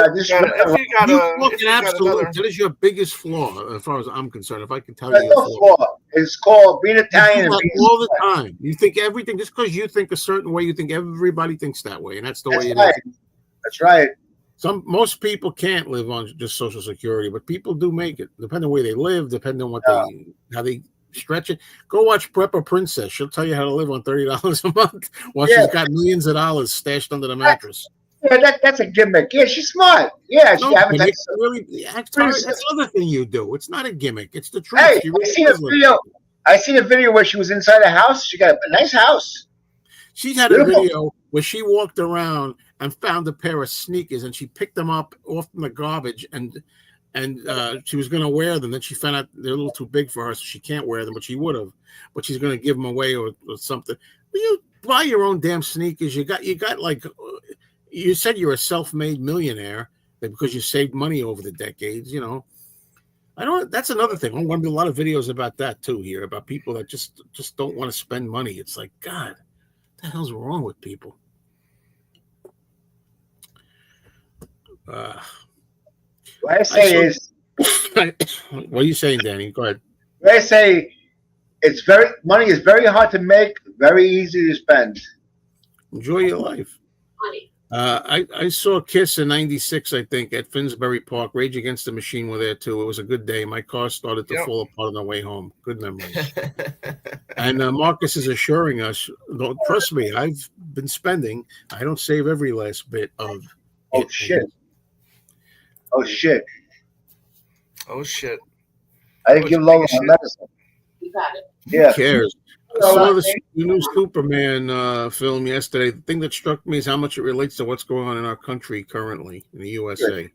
is your biggest flaw, as far as I'm concerned. If I can tell you, no flaw. It's called being Italian. All the time, you think everything just because you think a certain way. You think everybody thinks that way, and that's the way it is. That's right. Most people can't live on just Social Security, but people do make it, depending on where they live, depending on how they stretch it. Go watch Prepper Princess. She'll tell you how to live on $30 a month while she's got millions of dollars stashed under the mattress. Yeah, that's a gimmick. Yeah, she's smart. Yeah, No she gimmick, really. That's another thing you do. It's not a gimmick. It's the truth. Hey, Really I seen a video where she was inside a house. She got a nice house. She had a video where she walked around and found a pair of sneakers, and she picked them up off from the garbage, and she was going to wear them. Then she found out they're a little too big for her, so she can't wear them, but she would have. But she's going to give them away or something. Well, you buy your own damn sneakers. You got like, you said you're a self-made millionaire because you saved money over the decades. You know, that's another thing. I'm going to do a lot of videos about that too here, about people that just don't want to spend money. It's like, God, what the hell's wrong with people? What I say is, what are you saying, Danny? Go ahead. What I say, money is very hard to make, very easy to spend. Enjoy your life. I saw Kiss in '96, I think, at Finsbury Park. Rage Against the Machine were there too. It was a good day. My car started to fall apart on the way home. Good memories. And Marcus is assuring us, trust me, I've been spending. I don't save every last bit of. Oh shit! Oh shit! Oh shit! I didn't give Lola my medicine. You got it. Yeah. Who cares? I saw the new Superman film yesterday. The thing that struck me is how much it relates to what's going on in our country currently in the USA.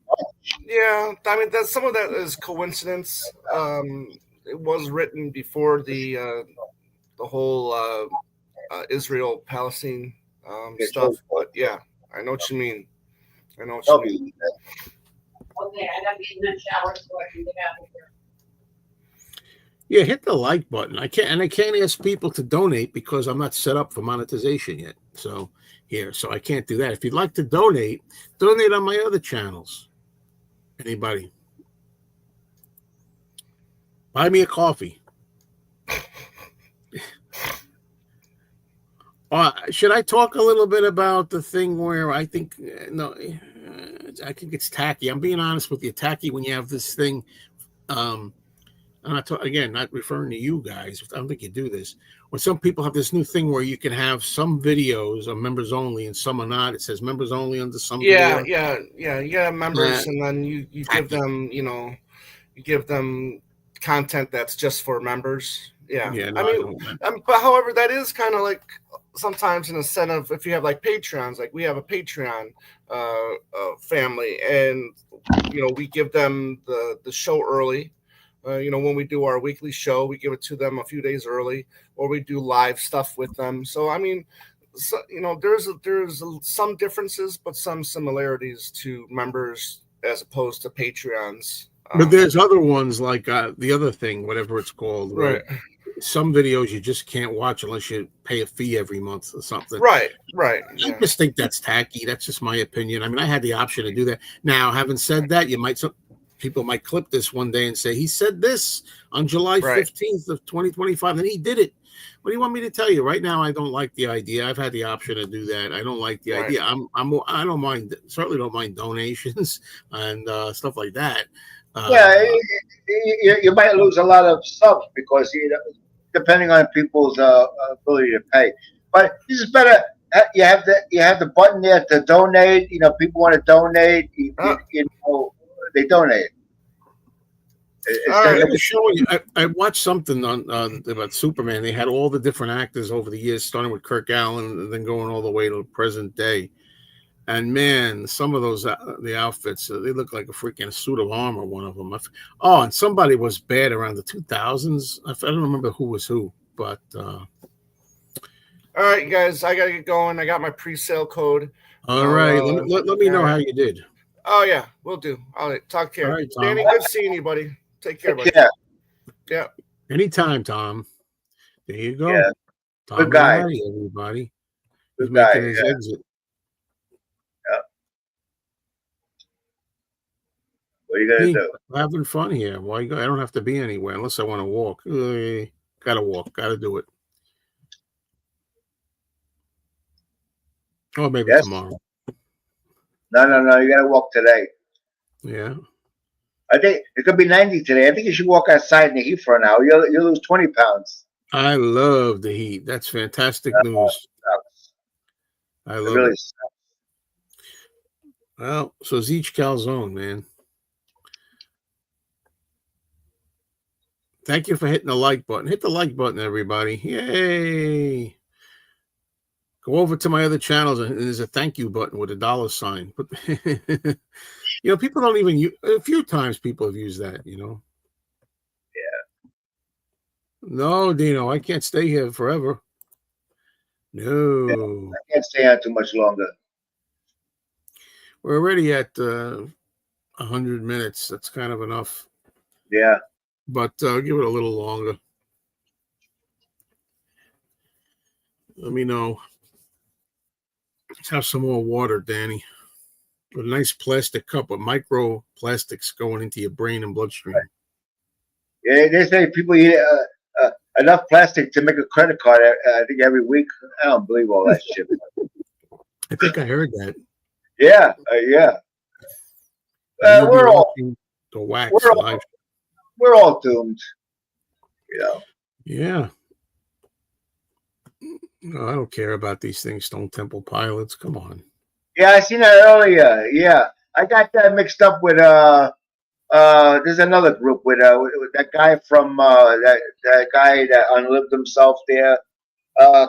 Yeah, I mean some of that is coincidence. It was written before the whole Israel Palestine stuff, but yeah, I know what you mean. I know what you mean. Okay, I gotta get in the shower so I can get out of here. Yeah, hit the like button. I can't ask people to donate because I'm not set up for monetization yet. So I can't do that. If you'd like to donate on my other channels. Anybody? Buy me a coffee. Should I talk a little bit about the thing where I think I think it's tacky. I'm being honest with you. Tacky when you have this thing. I'm not not referring to you guys. I don't think you do this. When some people have this new thing where you can have some videos are members only and some are not. It says members only under some. Yeah. You have members, and then you give them, you give them content that's just for members. Yeah. No, but however, that is kind of like sometimes an incentive if you have like Patreons. Like we have a Patreon family, and we give them the show early. When we do our weekly show, we give it to them a few days early, or we do live stuff with them. So, I mean, there's some differences, but some similarities to members as opposed to Patreons. But there's other ones like the other thing, whatever it's called. Right. Some videos you just can't watch unless you pay a fee every month or something. Right. I just think that's tacky. That's just my opinion. I mean, I had the option to do that. Now, having said that, people might clip this one day and say, he said this on July 15th of 2025, and he did it. What do you want me to tell you? Right now, I don't like the idea. I've had the option to do that. I don't like the idea. I don't mind, certainly don't mind donations and stuff like that. You might lose a lot of subs because, depending on people's ability to pay. But this is better. You have the button there to donate. People want to donate. They donate. I watched something on about Superman. They had all the different actors over the years, starting with Kirk Allen and then going all the way to present day. And man, some of those the outfits they look like a freaking suit of armor. One of them. And somebody was bad around the 2000s. I don't remember who was who, but. All right, guys, I gotta get going. I got my pre-sale code. All right, let me know how you did. Oh yeah, we'll do. All right, talk care. All right, Tom. Danny, good seeing you, buddy. Take care, buddy. Yeah. Anytime, Tom. There you go. Yeah. Tom, good guy, everybody. Good He's guy. Making his exit. Yeah. What are you gonna do? I'm having fun here. Why? I don't have to be anywhere unless I want to walk. Gotta walk. Gotta do it. Or maybe tomorrow. No. You got to walk today. Yeah. I think it could be 90 today. I think you should walk outside in the heat for an hour. You'll lose 20 pounds. I love the heat. That's fantastic news. I It love really it. Well, so Zeech Calzone, man. Thank you for hitting the like button. Hit the like button, everybody. Yay. Go over to my other channels, and there's a thank you button with a dollar sign. But people don't even use. A few times people have used that. Yeah. No, Dino, I can't stay here forever. No. Yeah, I can't stay out too much longer. We're already at 100 minutes. That's kind of enough. Yeah. But give it a little longer. Let me know. Let's have some more water, Danny. With a nice plastic cup with microplastics going into your brain and bloodstream. Right. Yeah, they say people eat enough plastic to make a credit card. I think every week. I don't believe all that shit. I think I heard that. Yeah, yeah. We're all the wax. We're all doomed. Yeah. No, I don't care about these things. Stone Temple Pilots. Come on. Yeah, I seen that earlier. Yeah, I got that mixed up with there's another group with that guy from that guy that unlived himself there,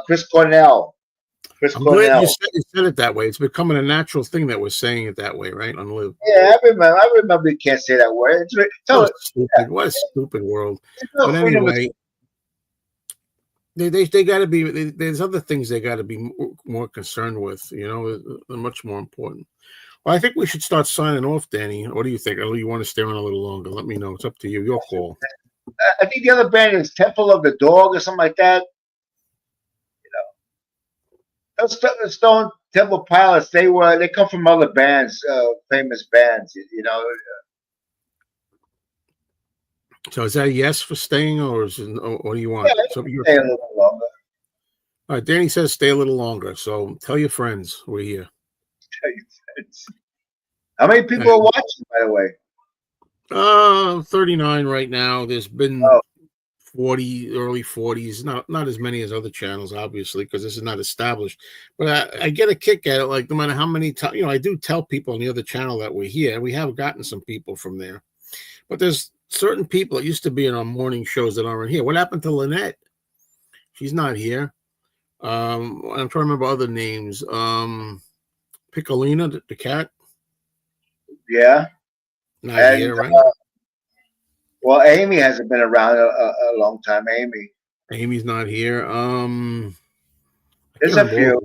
Chris Cornell. I'm glad you said it that way. It's becoming a natural thing that we're saying it that way, right? Unlived. Yeah, I remember you can't say that word. What a stupid world. But anyway, they got to be. There's other things they got to be more concerned with. They're much more important. Well, I think we should start signing off, Danny. What do you think? You want to stay on a little longer? Let me know. It's up to you. Your call. I think the other band is Temple of the Dog or something like that. Those Stone Temple Pilots, they come from other bands, famous bands. So is that a yes for staying, or what do you want? Yeah, stay a little longer. All right, Danny says stay a little longer. So tell your friends we're here. How many people are watching, by the way? 39 right now. There's been 40, early 40s. Not as many as other channels, obviously, because this is not established. But I get a kick at it. Like no matter how many times, I do tell people on the other channel that we're here. We have gotten some people from there, but there's certain people that used to be in our morning shows that aren't here. What happened to Lynette? She's not here. I'm trying to remember other names. Piccolina, the cat. Yeah. Not here, right? Well, Amy hasn't been around a long time. Amy's not here. There's a few.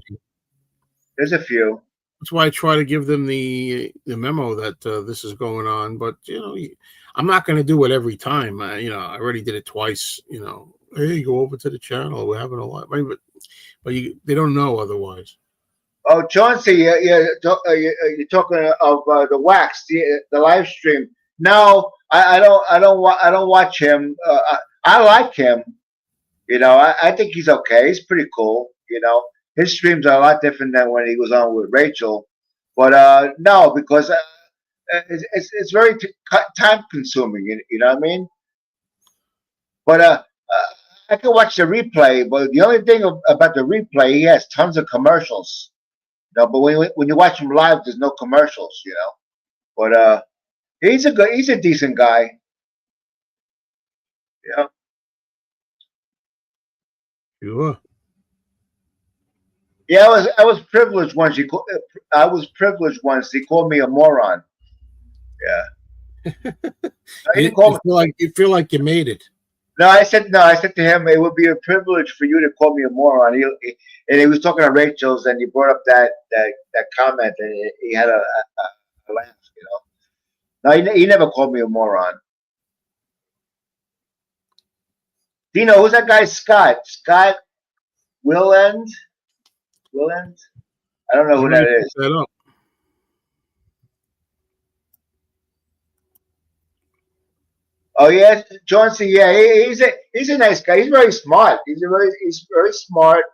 There's a few. That's why I try to give them the memo that this is going on. But I'm not going to do it every time. I already did it twice. Hey, go over to the channel. We're having a lot, but they don't know otherwise. Oh, Chauncey, you're talking of the wax, the live stream. No, I don't watch him. I like him. I think he's okay. He's pretty cool. His streams are a lot different than when he was on with Rachel. But no, because it's very time consuming. You know what I mean? But I can watch the replay. But the only thing about the replay, he has tons of commercials. But when you watch him live, there's no commercials. But he's a decent guy. Yeah. Sure. Yeah, I was privileged once. I was privileged once. He called me a moron. Yeah. You feel like you made it. No, I said to him, it would be a privilege for you to call me a moron. And he was talking to Rachel's, and he brought up that comment, and he had a laugh. No, he never called me a moron. Dino, who's that guy? Scott Willend? I don't know who that is. Oh yeah, Johnson. Yeah, he's a nice guy. He's very smart. He's very smart.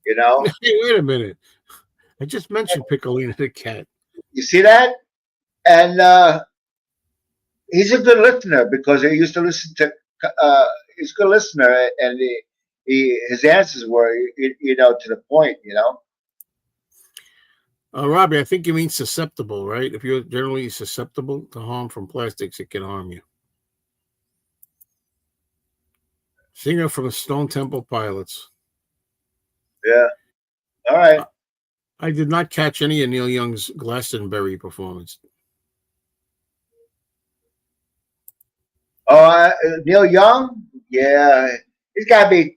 Hey, wait a minute. I just mentioned Piccolina the cat. You see that? And he's a good listener because he used to listen to. He's a good listener, and his answers were, to the point. Robbie, I think you mean susceptible, right? If you're generally susceptible to harm from plastics, it can harm you. Singer from the Stone Temple Pilots. Yeah. All right. I did not catch any of Neil Young's Glastonbury performance. Oh, Neil Young? Yeah. He's got to be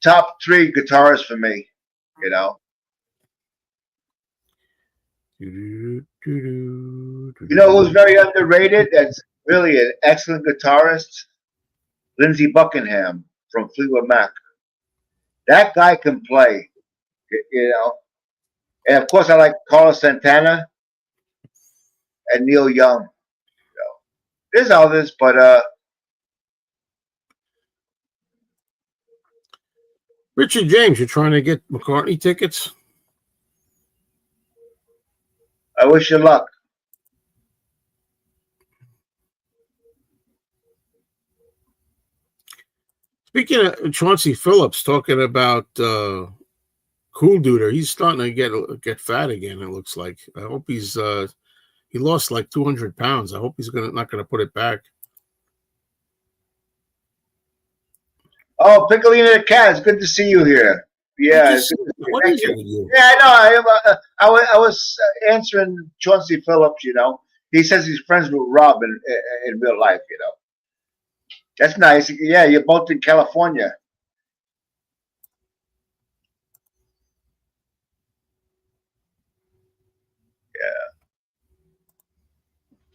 top 3 guitarists for me, You know who's very underrated? That's really an excellent guitarist? Lindsey Buckingham from Fleetwood Mac. That guy can play, And of course, I like Carlos Santana and Neil Young. There's others, but Richard James, you're trying to get McCartney tickets? I wish you luck. Speaking of Chauncey Phillips, talking about Cool Duder, he's starting to get fat again. It looks like. I hope he's he lost like 200 pounds. I hope he's not gonna put it back. Oh, Piccolina the Cat, it's good to see you here. Yeah, what is it with you? Yeah, I know. I was answering Chauncey Phillips. He says he's friends with Rob in real life. That's nice. Yeah, you're both in California. Yeah.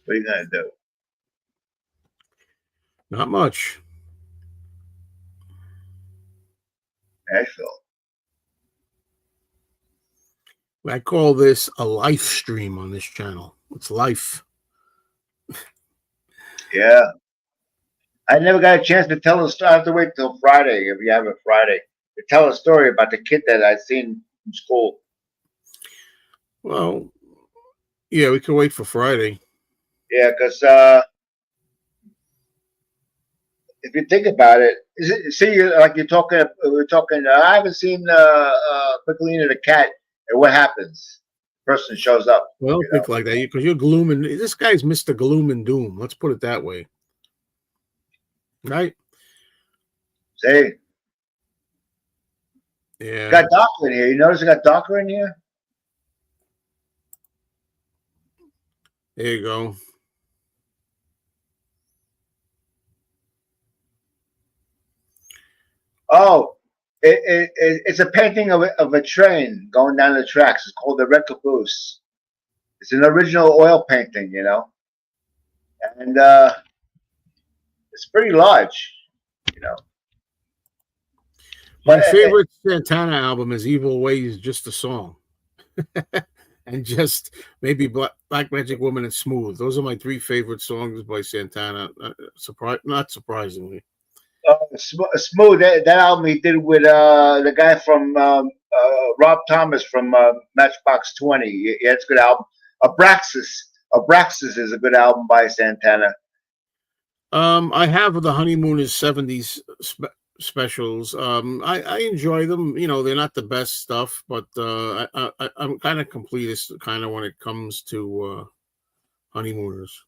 What are you gonna do? Not much. Nashville. I call this a life stream on this channel. It's life. Yeah. I never got a chance to tell a story. I have to wait till Friday, if you have a Friday, to tell a story about the kid that I seen from school. Well, yeah, we can wait for Friday. Yeah, because if you think about it, we're talking. I haven't seen Piccolina the Cat, and what happens? The person shows up. Well, I don't think like that because you're gloom, this guy's Mr. Gloom and Doom. Let's put it that way. Right? See? Yeah. Got darker in here. You notice it got darker in here? There you go. Oh, it's a painting of a train going down the tracks. It's called the Red Caboose. It's an original oil painting, and it's pretty large, My favorite Santana album is Evil Ways, just a song. And just maybe Black Magic Woman and Smooth. Those are my 3 favorite songs by Santana. Not surprisingly. Smooth, that album he did with the guy from Rob Thomas from Matchbox 20. Yeah, it's a good album. Abraxas is a good album by Santana. I have the Honeymooners 70s specials. I enjoy them. They're not the best stuff, but I'm kind of completist kind of when it comes to Honeymooners.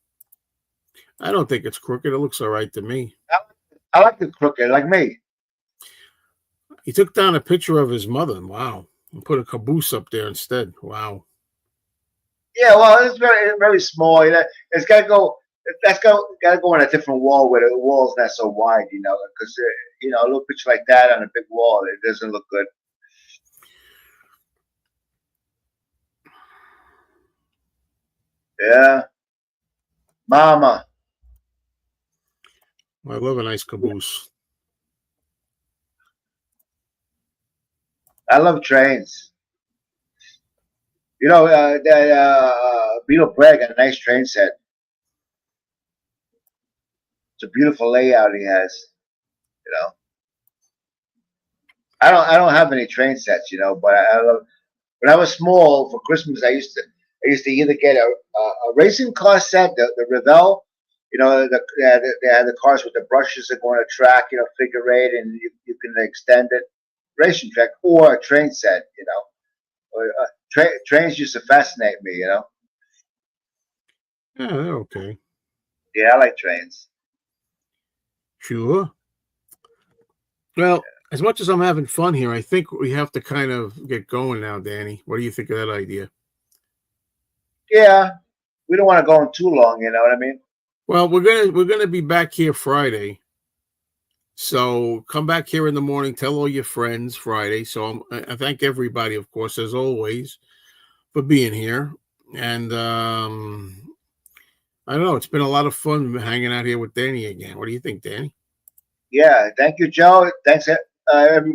I don't think it's crooked. It looks all right to me. I like the crooked, like me. He took down a picture of his mother. Wow. And put a caboose up there instead. Wow. Yeah, well, it's very, very small. It's got to go. Got to go on a different wall where the wall's not so wide, because a little picture like that on a big wall, it doesn't look good. Yeah, Mama. I love a nice caboose. I love trains. Beetle Bragg got a nice train set. It's a beautiful layout he has. I don't have any train sets, but I love. When I was small for Christmas, I used to I used to either get a racing car set, the Revell, they had the cars with the brushes that go on a track, figure eight, and you can extend it, racing track, or a train set, trains used to fascinate me, Yeah, they're okay. Yeah, I like trains. Sure. Well, as much as I'm having fun here, I think we have to kind of get going now, Danny. What do you think of that idea? Yeah, we don't want to go on too long, you know what I mean? Well, we're gonna be back here Friday. So come back here in the morning. Tell all your friends Friday. So I thank everybody, of course, as always, for being here. And I don't know. It's been a lot of fun hanging out here with Danny again. What do you think, Danny? Yeah, thank you, Joe. Thanks, everybody.